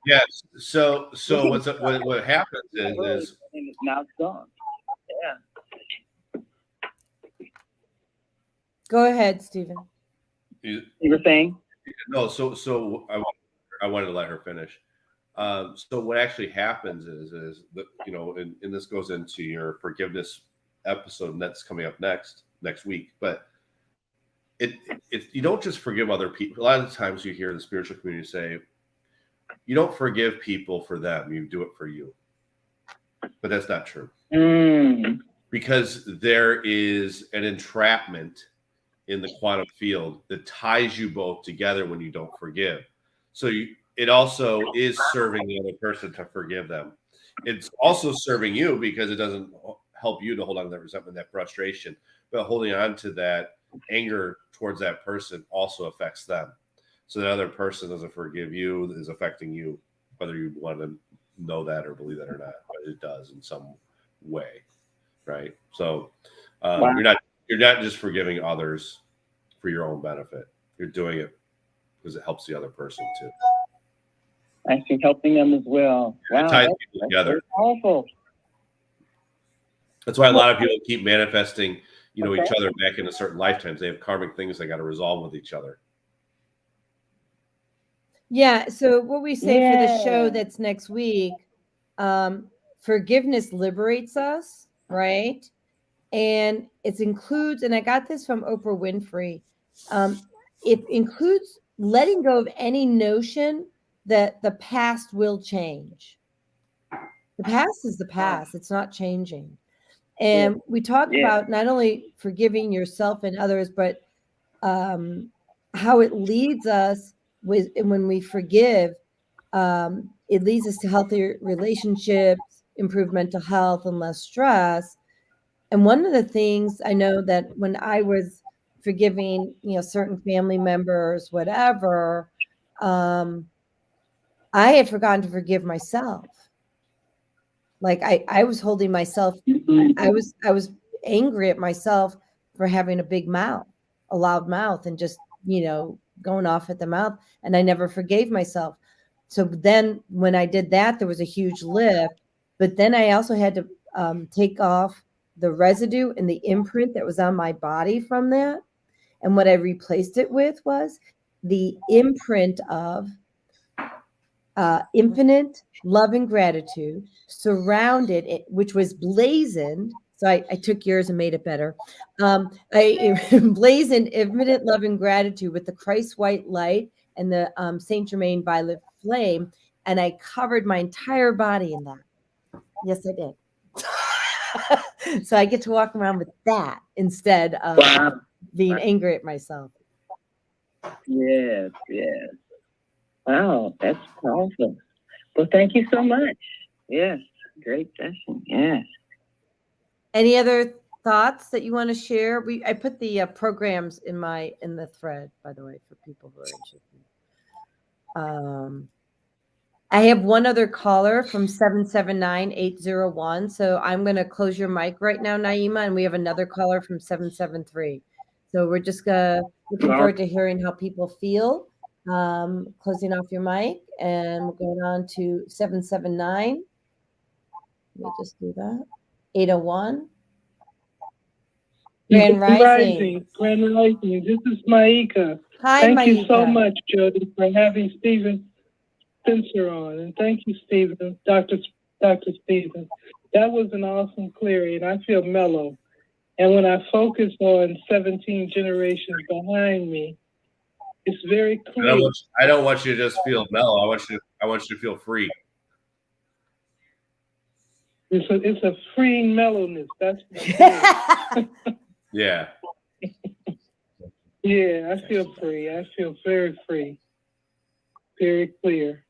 Yes. So what happens is now it's gone. Yeah. Go ahead, Stephen. You were saying? No. So I wanted to let her finish. So what actually happens is that, and this goes into your forgiveness episode, and that's coming up next week. But you don't just forgive other people. A lot of the times you hear the spiritual community say, you don't forgive people for them, you do it for you. But that's not true. Because there is an entrapment in the quantum field that ties you both together when you don't forgive. So it also is serving the other person to forgive them. It's also serving you because it doesn't help you to hold on to that resentment, that frustration, but holding on to that anger towards that person also affects them. So the other person doesn't forgive you is affecting you, whether you want to know that or believe that or not, but it does in some way, right? So you're not just forgiving others for your own benefit. You're doing it because it helps the other person too. Actually helping them as well. Wow, It ties people together. Powerful. That's why a lot of people keep manifesting, each other back into certain lifetimes. They have karmic things they got to resolve with each other. Yeah. So what we say for the show that's next week, forgiveness liberates us, right? And it includes, and I got this from Oprah Winfrey, it includes letting go of any notion that the past will change. The past is the past. It's not changing. And we talk about not only forgiving yourself and others, but how it leads us when we forgive, it leads us to healthier relationships, improved mental health, and less stress. And one of the things I know that when I was forgiving, certain family members, whatever, I had forgotten to forgive myself. Like I was holding myself. I was angry at myself for having a big mouth, a loud mouth, and just, going off at the mouth. And I never forgave myself. So then when I did that, there was a huge lift. But then I also had to take off the residue and the imprint that was on my body from that. And what I replaced it with was the imprint of infinite love and gratitude surrounded it, which was blazoned. So I took yours and made it better. I blazoned infinite love and gratitude with the Christ white light and the Saint Germain violet flame. And I covered my entire body in that. Yes, I did. So I get to walk around with that instead of being angry at myself. Yes. Wow, that's powerful. Well, thank you so much. Yes, great session. Yes. Any other thoughts that you want to share? I put the programs in the thread, by the way, for people who are interested. I have one other caller from 779-801. So I'm going to close your mic right now, Naima, and we have another caller from 773. So we're just looking forward to hearing how people feel. Closing off your mic, and we're going on to 779. Let me just do that. 801. Grand Rising. Grand Rising. This is Maika. Hi, Thank Maika. you so much, Jodi, for having Stephen Spencer on. And thank you, Stephen, Dr. Stephen. That was an awesome clearing. I feel mellow. And when I focus on 17 generations behind me, it's very clear. I don't want you to just feel mellow. I want you to feel free. It's a freeing mellowness. That's what Yeah. Yeah, I feel free. I feel very free. Very clear.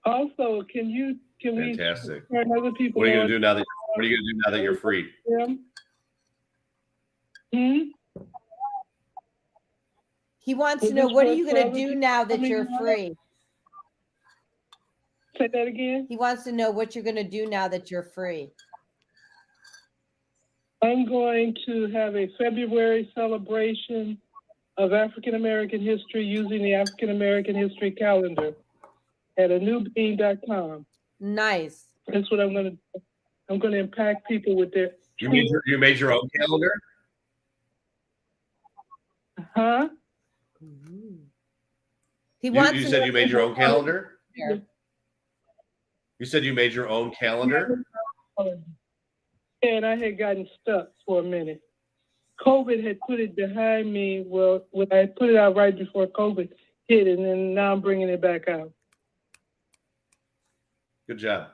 Also, can Fantastic. we turn other people What are you on? gonna do now that you're free? He wants to know, what are you going to do now that you're free? Say that again. He wants to know what you're going to do now that you're free. I'm going to have a February celebration of African American history using the African American history calendar at anewbeing.com. Nice. That's what I'm going to do. I'm going to impact people with their. You made your own calendar? Huh? He wants. You said you made your own calendar? You said you made your own calendar? And I had gotten stuck for a minute. COVID had put it behind me. Well, I put it out right before COVID hit, and then now I'm bringing it back out. Good job.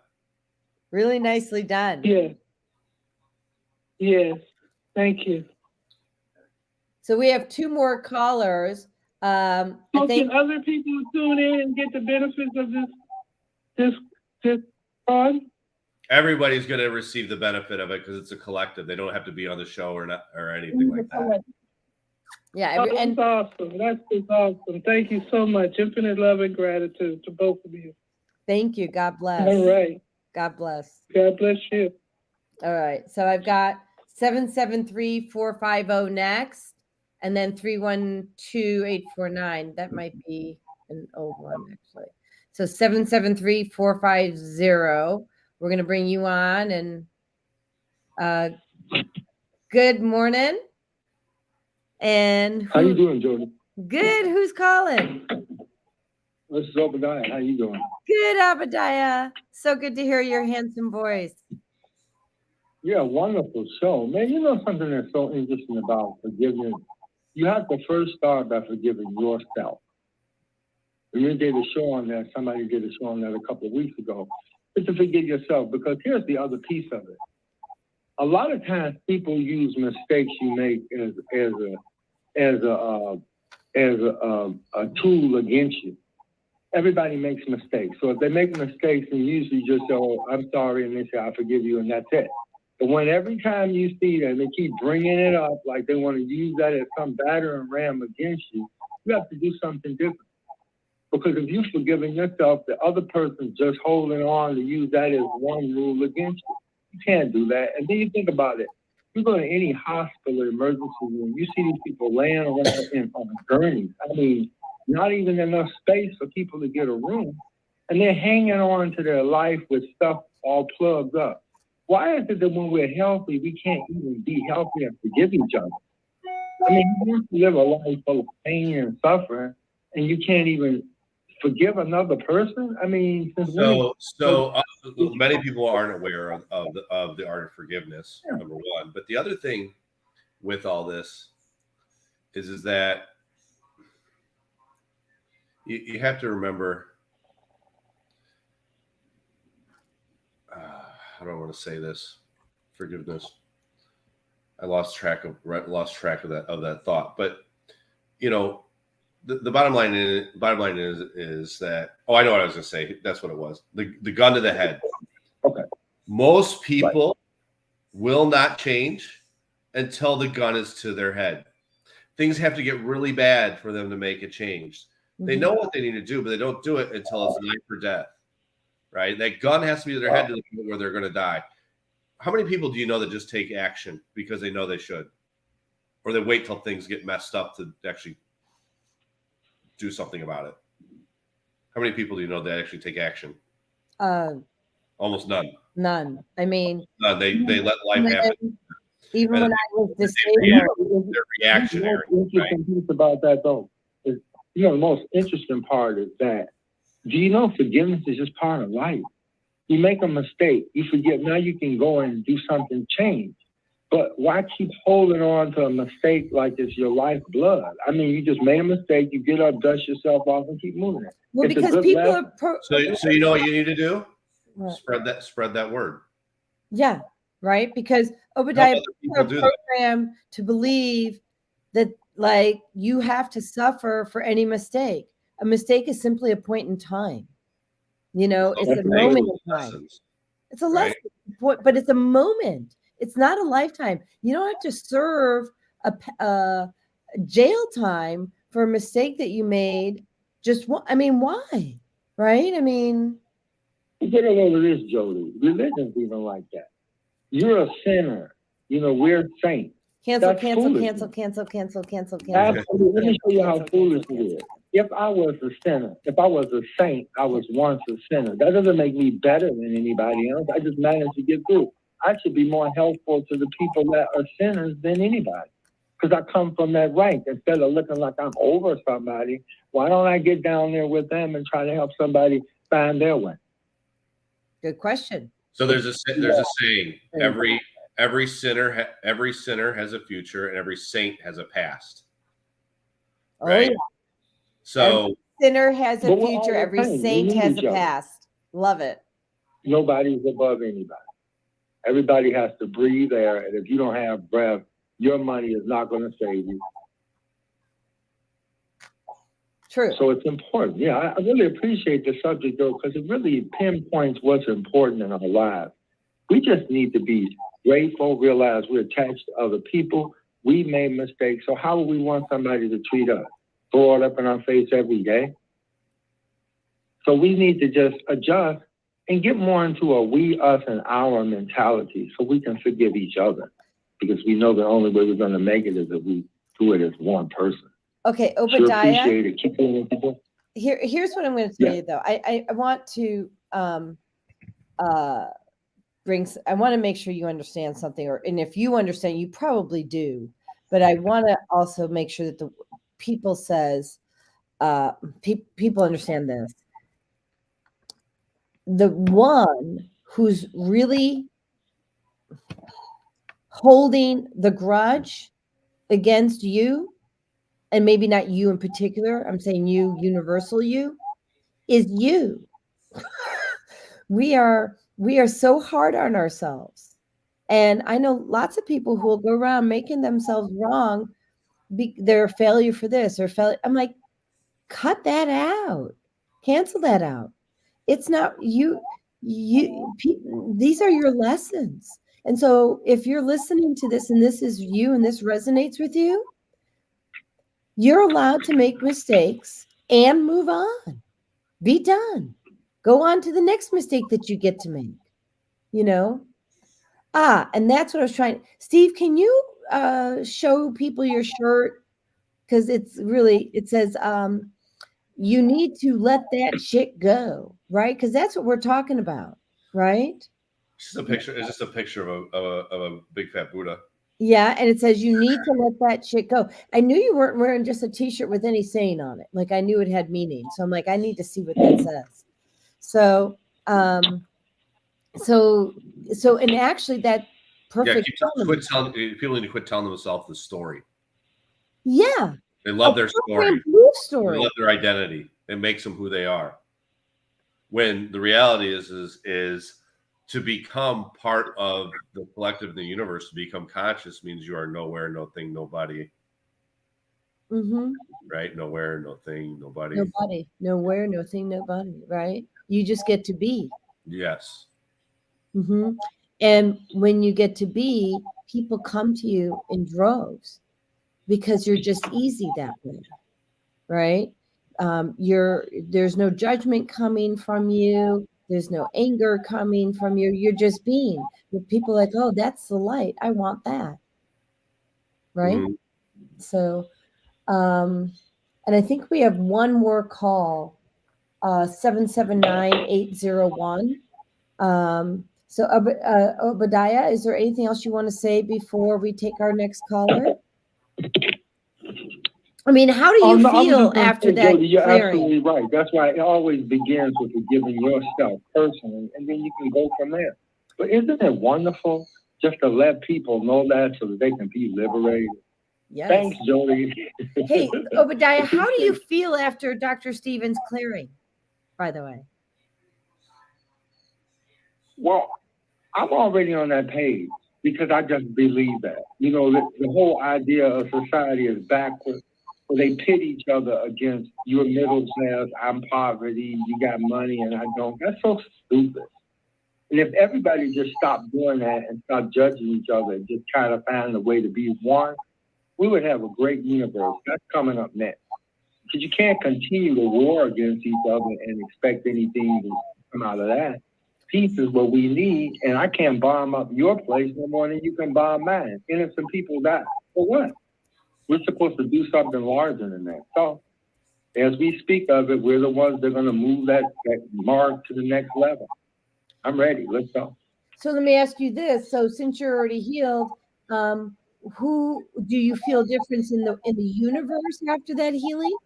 Really nicely done. Yeah. Yes. Thank you. So we have 2 more callers. I So think can other people tune in and get the benefits of this fund? Everybody's going to receive the benefit of it because it's a collective. They don't have to be on the show or anything like that. yeah, That's awesome. That's just awesome. Thank you so much. Infinite love and gratitude to both of you. thank you. God bless. All right. God bless. God bless you. All right. So I've got 773-450 next, and then 312-849. That might be an old one, actually. So 773-450. We're going to bring you on. And good morning. And how you doing, Jodi? Good. Who's calling? This is Obadiah. How you doing? Good, Obadiah. So good to hear your handsome voice. Yeah, wonderful show. Man, you know something that's so interesting about forgiveness? You have to first start by forgiving yourself. You did a show on that. Somebody did a show on that a couple of weeks ago. Just to forgive yourself, because here's the other piece of it. A lot of times people use mistakes you make as a tool against you. Everybody makes mistakes. So if they make mistakes, and usually just say, "Oh, I'm sorry," and they say, "I forgive you," and that's it. But when every time you see that, they keep bringing it up like they want to use that as some battering ram against you, you have to do something different. Because if you've forgiven yourself, the other person's just holding on to use that as one rule against you. You can't do that. And then you think about it. You go to any hospital or emergency room, you see these people laying around on gurneys. I mean, not even enough space for people to get a room. And they're hanging on to their life with stuff all plugged up. Why is it that when we're healthy, we can't even be healthy and forgive each other? I mean, you have to live a life full of pain and suffering, and you can't even forgive another person? I mean, many people aren't aware of the art of forgiveness, number one. But the other thing with all this is that you have to remember, how do I want to say this? Forgiveness. I lost track of that thought. But you know, the bottom line is that, I know what I was going to say. That's what it was. The gun to the head. Okay. Most people will not change until the gun is to their head. Things have to get really bad for them to make a change. They know what they need to do, but they don't do it until it's life or death. Right? That gun has to be to their head to the point where they're going to die. How many people do you know that just take action because they know they should? Or they wait till things get messed up to actually do something about it? How many people do you know that actually take action? Almost none. None. I mean, none. They let life happen. Even when I was disabled, they're reactionary. The interesting piece about that, though, is, the most interesting part is that, do you know forgiveness is just part of life? You make a mistake, you forgive, now you can go and do something, change. But why keep holding on to a mistake like it's your lifeblood? I mean, you just made a mistake, you get up, dust yourself off, and keep moving it. Well, because people are... So you know what you need to do? What? Spread that word. Yeah, right? Because Obadiah, people are programmed to believe that, like, you have to suffer for any mistake. A mistake is simply a point in time. It's a moment in time. It's a lesson, but it's a moment. It's not a lifetime. You don't have to serve a jail time for a mistake that you made. Why? Right? I mean, get a load of this, Jodi. Religion's even like that. You're a sinner. We're saints. Cancel. Absolutely. Let me show you how foolish it is. If I was a sinner, if I was a saint, I was once a sinner. That doesn't make me better than anybody else. I just managed to get through. I should be more helpful to the people that are sinners than anybody, because I come from that rank. Instead of looking like I'm over somebody, why don't I get down there with them and try to help somebody find their way? Good question. So there's a saying: every sinner has a future, and every saint has a past. Right? Oh, yeah. So every sinner has a future. Every saint has a past. Love it. Nobody's above anybody. Everybody has to breathe air, and if you don't have breath, your money is not going to save you. True. So it's important. Yeah, I really appreciate the subject, though, because it really pinpoints what's important in our lives. We just need to be grateful, realize we're attached to other people. We made mistakes. So how would we want somebody to treat us? Throw it up in our face every day? So we need to just adjust and get more into a we, us, and our mentality so we can forgive each other. Because we know the only way we're going to make it is if we do it as one person. Okay, Sure Obadiah. appreciate it. Keep doing what you're doing. Here's what I'm going to tell you, though. I want to I want to make sure you understand something, and if you understand, you probably do. But I want to also make sure that the people people understand this. The one who's really holding the grudge against you, and maybe not you in particular, I'm saying you, universal you, is you. We are so hard on ourselves. And I know lots of people who will go around making themselves wrong. They're a failure for this or failure. I'm like, cut that out. Cancel that out. It's not you. These are your lessons. And so if you're listening to this and this is you and this resonates with you, you're allowed to make mistakes and move on. Be done. Go on to the next mistake that you get to make, you know? And that's what I was trying. Steve, can you show people your shirt? Because it says, you need to let that shit go, right? Because that's what we're talking about, right? It's just a picture. It's just a picture of a big fat Buddha. Yeah, and it says you need to let that shit go. I knew you weren't wearing just a t-shirt with any saying on it. Like I knew it had meaning. So I'm like, I need to see what that says. So, and actually that perfect. People need to quit telling themselves the story. Yeah. They love their story. They love their identity. It makes them who they are. When the reality is to become part of the collective in the universe, to become conscious means you are nowhere, no thing, nobody. Mm-hmm. Right? Nowhere, no thing, nobody. Nobody. Nowhere, no thing, nobody. Right? You just get to be. Yes. Mm-hmm. And when you get to be, people come to you in droves because you're just easy that way. Right? There's no judgment coming from you. There's no anger coming from you. You're just being. With people like, oh, that's the light. I want that. Right? Mm-hmm. So, and I think we have one more call, 779-801. So Obadiah, is there anything else you want to say before we take our next caller? I mean, how do you feel after that? Jodi, you're absolutely right. That's why it always begins with forgiving yourself personally, and then you can go from there. But isn't it wonderful just to let people know that so that they can be liberated? Yes. Thanks, Jodi. Hey, Obadiah, how do you feel after Dr. Stevens' clearing, by the way? Well, I'm already on that page because I just believe that. You know, the whole idea of society is backwards. Where they pit each other against you're middle class, I'm poverty, you got money and I don't. That's so stupid. And if everybody just stopped doing that and stopped judging each other and just try to find a way to be one, we would have a great universe. That's coming up next. Because you can't continue to war against each other and expect anything to come out of that. Peace is what we need, and I can't bomb up your place no more than you can bomb mine. Innocent people die. For what? We're supposed to do something larger than that. So, as we speak of it, we're the ones that are going to move that mark to the next level. I'm ready. Let's go. So let me ask you this. So since you're already healed, who do you feel difference in the universe after that healing?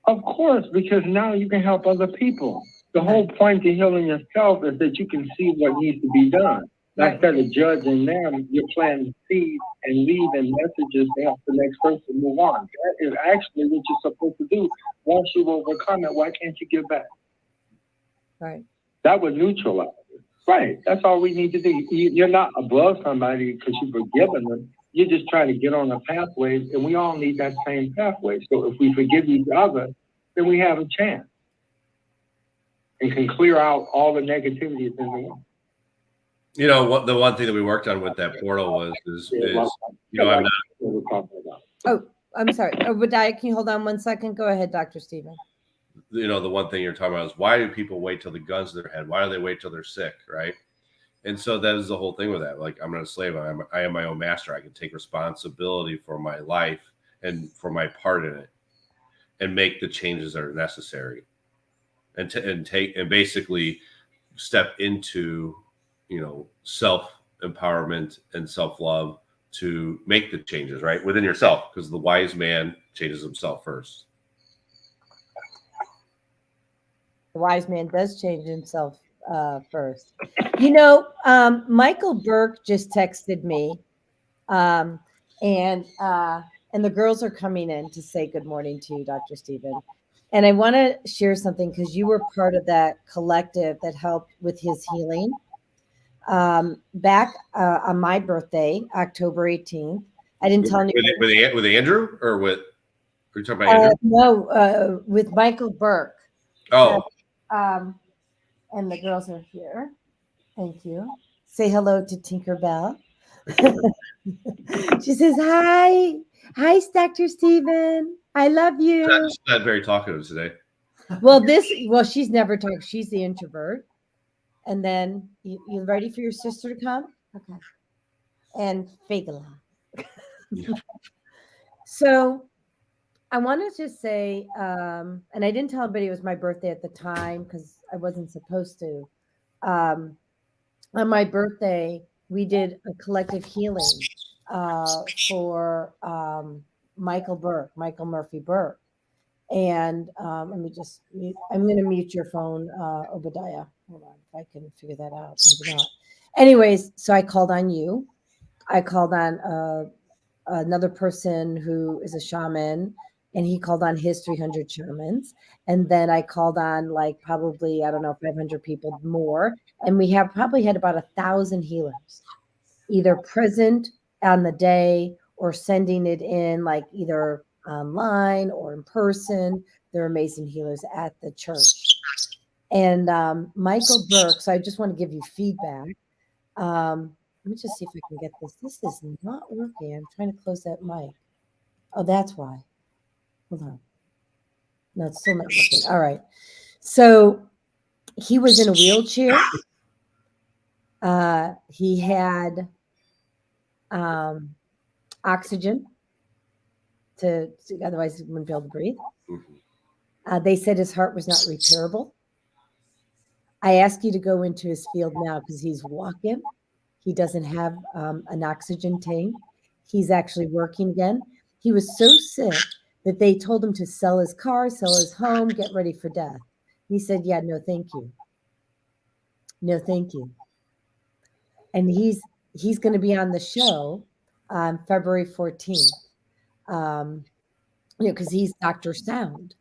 Of course, because now you can help other people. The whole point of healing yourself is that you can see what needs to be done. Right. Instead of judging them, you're planting seeds and leaving messages to help the next person move on. That is actually what you're supposed to do. Once you overcome it, why can't you give back? Right. That would neutralize it. Right. That's all we need to do. You're not above somebody because you've forgiven them. You're just trying to get on a pathway, and we all need that same pathway. So if we forgive each other, then we have a chance and can clear out all the negativities in the world. You know, what the one thing that we worked on with that portal is you know, I'm not. Oh, I'm sorry. Obadiah, can you hold on 1 second? Go ahead, Dr. Stephen. You know, the one thing you're talking about is why do people wait till the gun's to their head? Why do they wait till they're sick, right? And so that is the whole thing with that. Like, I'm not a slave. I am my own master. I can take responsibility for my life and for my part in it, and make the changes that are necessary, and basically step into, you know, self empowerment and self love to make the changes right within yourself, because the wise man changes himself first. The wise man does change himself first. You know, Michael Burke just texted me, and the girls are coming in to say good morning to you, Dr. Stephen. And I want to share something because you were part of that collective that helped with his healing. Back on my birthday, October 18th, I didn't tell anyone. With Andrew, or with? Are you talking about Andrew? No, with Michael Burke. Oh. And the girls are here. Thank you. Say hello to Tinkerbell. She says, hi. Hi, Dr. Stephen. I love you. She's not very talkative today. Well, she's never talked. She's the introvert. And then you ready for your sister to come? Okay. And Fagala. So I want to just say, and I didn't tell anybody it was my birthday at the time because I wasn't supposed to. On my birthday, we did a collective healing for Michael Murphy Burke. And let me just mute. I'm going to mute your phone, Obadiah. Hold on, if I can figure that out. Maybe not. Anyways, so I called on you. I called on another person who is a shaman, and he called on his 300 shamans. And then I called on like probably, I don't know, 500 people more. And we have probably had about 1,000 healers, either present on the day or sending it in like either online or in person. They're amazing healers at the church. And Michael Burke, so I just want to give you feedback. Let me just see if I can get this. This is not working. I'm trying to close that mic. Oh, that's why. Hold on. No, it's still not working. All right. So he was in a wheelchair. He had oxygen to otherwise he wouldn't be able to breathe. They said his heart was not repairable. I ask you to go into his field now because he's walking. He doesn't have an oxygen tank. He's actually working again. He was so sick that they told him to sell his car, sell his home, get ready for death. He said, yeah, no, thank you. No, thank you. And he's going to be on the show on February 14th, because he's Dr. Sound.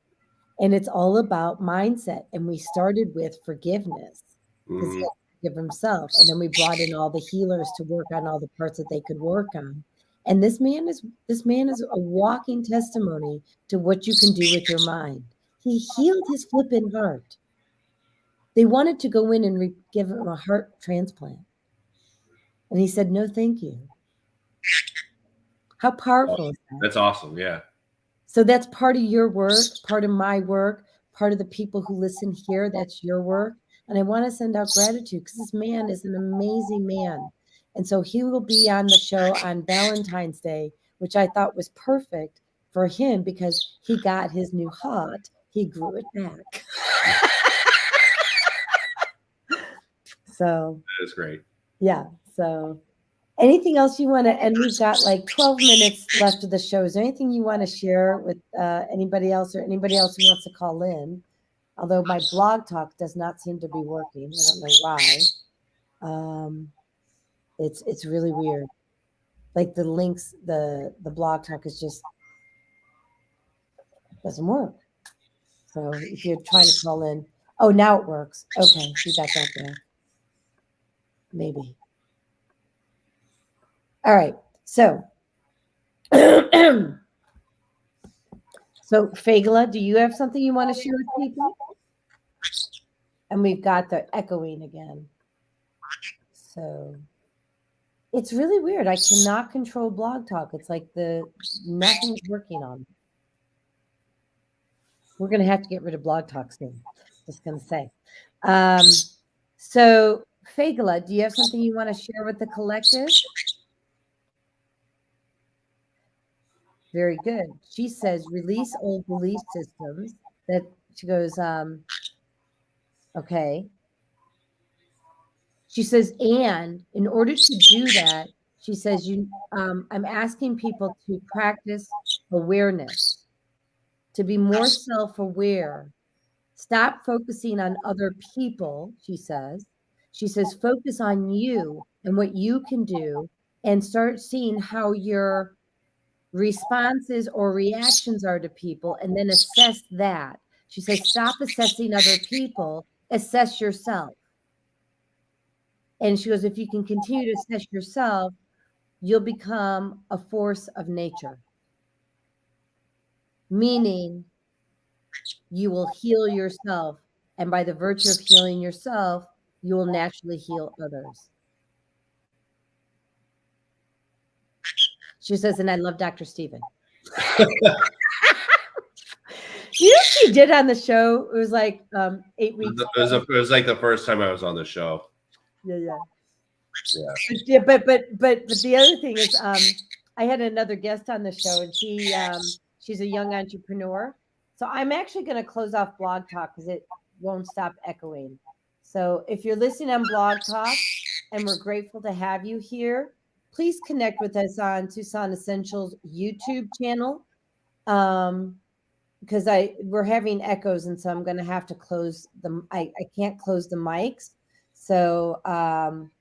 And it's all about mindset. And we started with forgiveness because he had to forgive himself. And then we brought in all the healers to work on all the parts that they could work on. And this man is a walking testimony to what you can do with your mind. He healed his flipping heart. They wanted to go in and give him a heart transplant. And he said, no, thank you. How powerful is that? That's awesome. Yeah. So that's part of your work, part of my work, part of the people who listen here. That's your work. And I want to send out gratitude because this man is an amazing man. And so he will be on the show on Valentine's Day, which I thought was perfect for him because he got his new heart. He grew it back. So that is great. Yeah. So anything else you want to, and we've got like 12 minutes left of the show. Is there anything you want to share with anybody else or anybody else who wants to call in? Although my blog talk does not seem to be working. I don't know why. It's really weird. Like the links, the blog talk is just doesn't work. So if you're trying to call in, oh, now it works. Okay, we got that there. Maybe. All right. So So, Fagala, do you have something you want to share with people? And we've got the echoing again. So it's really weird. I cannot control Blog Talk. It's like nothing's working on it. We're going to have to get rid of Blog Talk soon. Just going to say. So, Fagala, do you have something you want to share with the collective? Very good. She says, release old belief systems. That she goes, okay. She says, and in order to do that, she says, I'm asking people to practice awareness, to be more self-aware. Stop focusing on other people, she says. She says, focus on you and what you can do and start seeing how your responses or reactions are to people and then assess that. She says, stop assessing other people, assess yourself. And she goes, if you can continue to assess yourself, you'll become a force of nature. Meaning you will heal yourself. And by the virtue of healing yourself, you will naturally heal others. She says, and I love Dr. Stephen. You know what she did on the show? It was like 8 weeks. It was like the first time I was on the show. Yeah. But the other thing is, I had another guest on the show, and she's a young entrepreneur. So I'm actually going to close off Blog Talk because it won't stop echoing. So if you're listening on Blog Talk, and we're grateful to have you here, please connect with us on Suson Essentials YouTube channel. Because we're having echoes, and so I'm going to have to close them. I can't close the mics. So I'm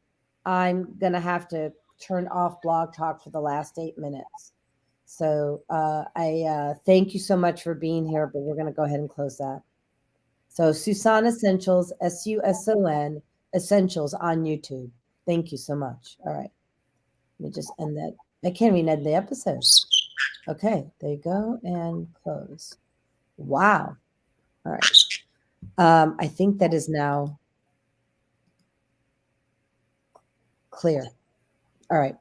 going to have to turn off Blog Talk for the last 8 minutes. So I thank you so much for being here, but we're going to go ahead and close that. So Suson Essentials, SUSON Essentials on YouTube. Thank you so much. All right. Let me just end that. I can't even end the episode. Okay, there you go, and close. Wow. All right. I think that is now clear. All right.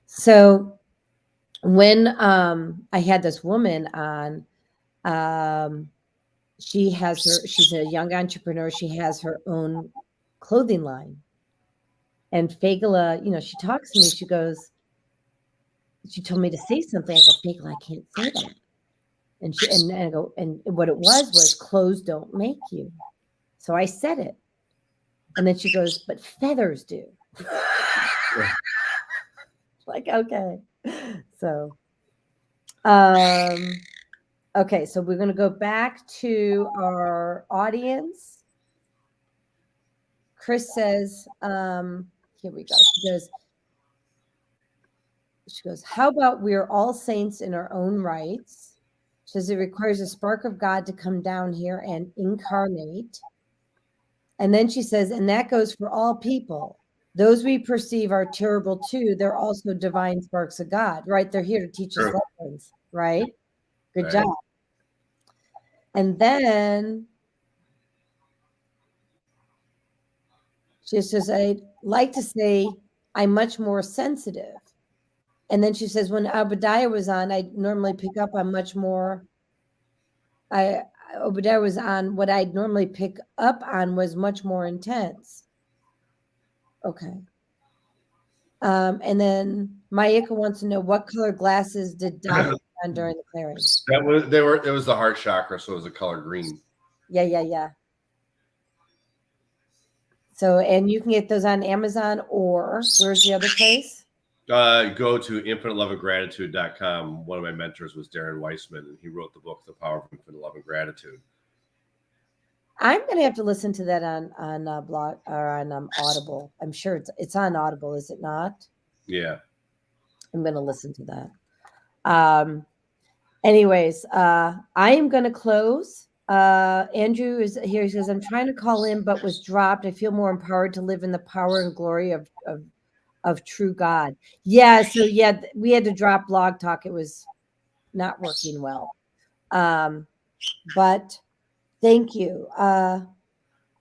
So when I had this woman on, she's a young entrepreneur. She has her own clothing line. And Fagala, she talks to me. She goes, she told me to say something. I go, Fagala, I can't say that. And I go, and what it was clothes don't make you. So I said it. And then she goes, but feathers do. Like, okay. So, okay. So we're going to go back to our audience. Chris says, here we go. She goes, how about we're all saints in our own rights? She says it requires a spark of God to come down here and incarnate. And then she says, and that goes for all people. Those we perceive are terrible too. They're also divine sparks of God, right? They're here to teach us lessons, right? Good job. And then she says, I'd like to say I'm much more sensitive. And then she says, when Obadiah was on, I normally pick up on much more. Obadiah was on, what I'd normally pick up on was much more intense. Okay. And then Mayika wants to know, what color glasses did Doc put on during the clearing? It was the heart chakra, so it was the color green. Yeah. So, and you can get those on Amazon, or where's the other place? Go to infiniteloveandgratitude.com. One of my mentors was Darren Weissman, and he wrote the book, The Power of Infinite Love and Gratitude. I'm going to have to listen to that on blog or on Audible. I'm sure it's on Audible, is it not? Yeah. I'm going to listen to that. Anyways, I am going to close. Andrew is here. He says, I'm trying to call in, but was dropped. I feel more empowered to live in the power and glory of of true God. Yeah. So yeah, we had to drop Blog Talk. It was not working well. But thank you.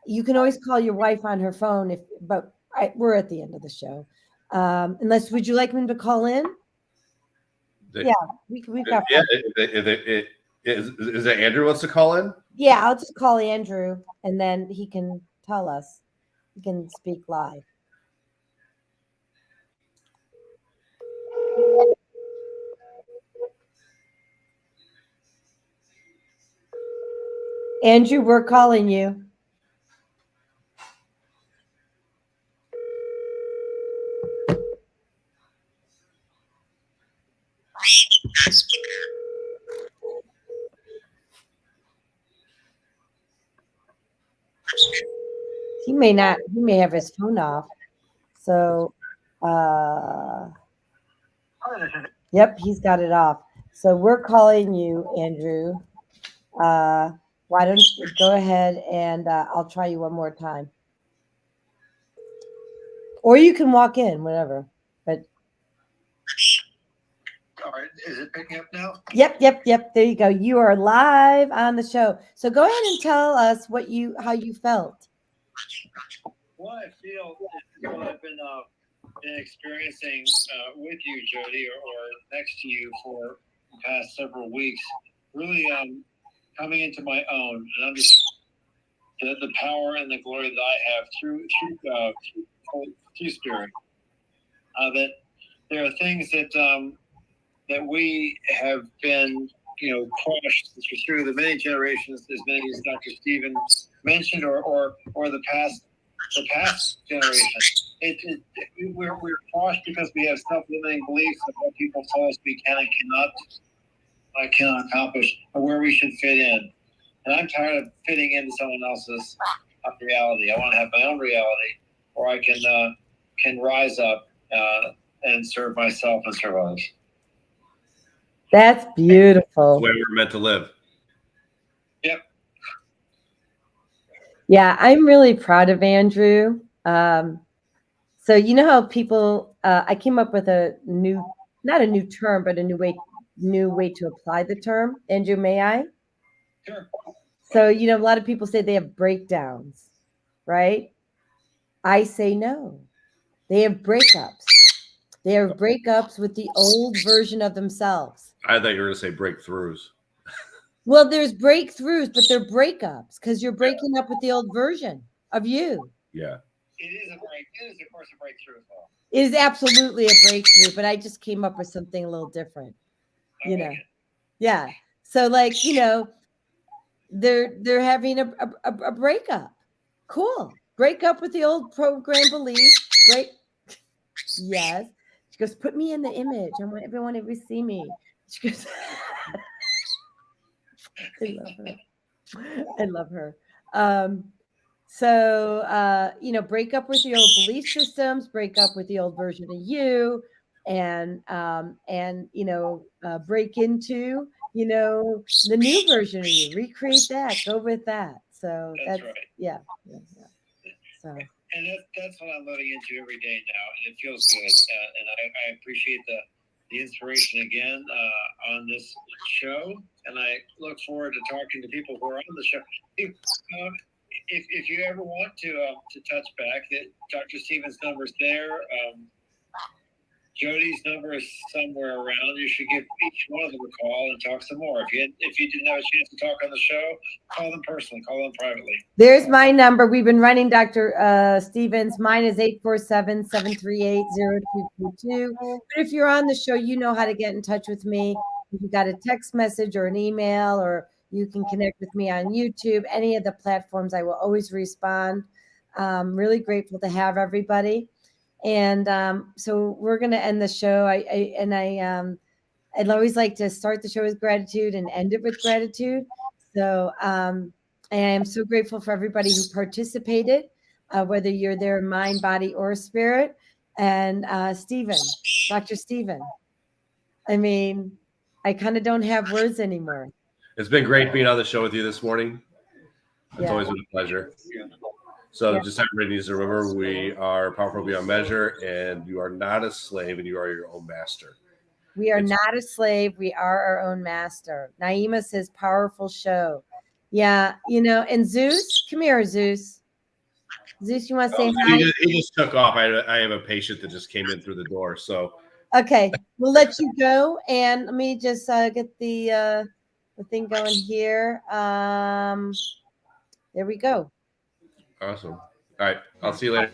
You can always call your wife on her phone we're at the end of the show. Unless, would you like him to call in? Yeah, we've got. Yeah, is it Andrew wants to call in? Yeah, I'll just call Andrew, and then he can tell us. He can speak live. Andrew, we're calling you. He may have his phone off. So, yep, he's got it off. So we're calling you, Andrew. Why don't you go ahead and I'll try you one more time. Or you can walk in, whatever. But all right, is it picking up now? Yep. There you go. You are live on the show. So go ahead and tell us how you felt. What I feel is what I've been experiencing with you, Jodi, or next to you for the past several weeks. Really coming into my own and understand the power and the glory that I have through Spirit. That there are things that we have been, crushed through the many generations, as many as Dr. Stephen mentioned, or the past generation. We're crushed because we have self-limiting beliefs of what people tell us we can and cannot accomplish, or where we should fit in. And I'm tired of fitting into someone else's reality. I want to have my own reality, where I can rise up and serve myself and serve others. That's beautiful. The way we're meant to live. Yep. Yeah, I'm really proud of Andrew. So you know how people, I came up with not a new term, but a new way to apply the term. Andrew, may I? Sure. So, a lot of people say they have breakdowns, right? I say no. They have breakups. They have breakups with the old version of themselves. I thought you were going to say breakthroughs. Well, there's breakthroughs, but they're breakups because you're breaking up with the old version of you. It Yeah. is, of course, a breakthrough as well. It is absolutely a breakthrough, but I just came up with something a little different, Yeah. So they're having a breakup. Cool. Break up with the old program belief. Yes. She goes, put me in the image. I want everyone to see me. She goes, I love her. So, break up with the old belief systems, break up with the old version of you, and break into, the new version of you, recreate that, go with that. So that's right. Yeah. So. And that's what I'm loading into every day now, and it feels good. And I appreciate the inspiration again on this show, and I look forward to talking to people who are on the show. If you ever want to touch back, Dr. Stephen's number's there. Jodi's number is somewhere around. You should give each one of them a call and talk some more. If you didn't have a chance to talk on the show, call them personally, call them privately. There's my number. We've been running Dr. Stevens. Mine is 847-738-0222. But if you're on the show, you know how to get in touch with me. If you got a text message or an email, or you can connect with me on YouTube, any of the platforms, I will always respond. Really grateful to have everybody. And so we're going to end the show. I'd always like to start the show with gratitude and end it with gratitude. So I am so grateful for everybody who participated, whether you're there in mind, body, or spirit. And Stephen, Dr. Stephen, I mean, I kind of don't have words anymore. It's been great being on the show with you this morning. It's always been a pleasure. So Yeah. just everybody needs to remember, we are powerful beyond measure, and you are not a slave, and you are your own master. We are not a slave. We are our own master. Naima says, powerful show. Yeah, and Zeus, come here, Zeus. Zeus, you want to say hi? He just took off. I have a patient that just came in through the door. So okay, we'll let you go. And let me just get the thing going here. There we go. Awesome. All right. I'll see you later.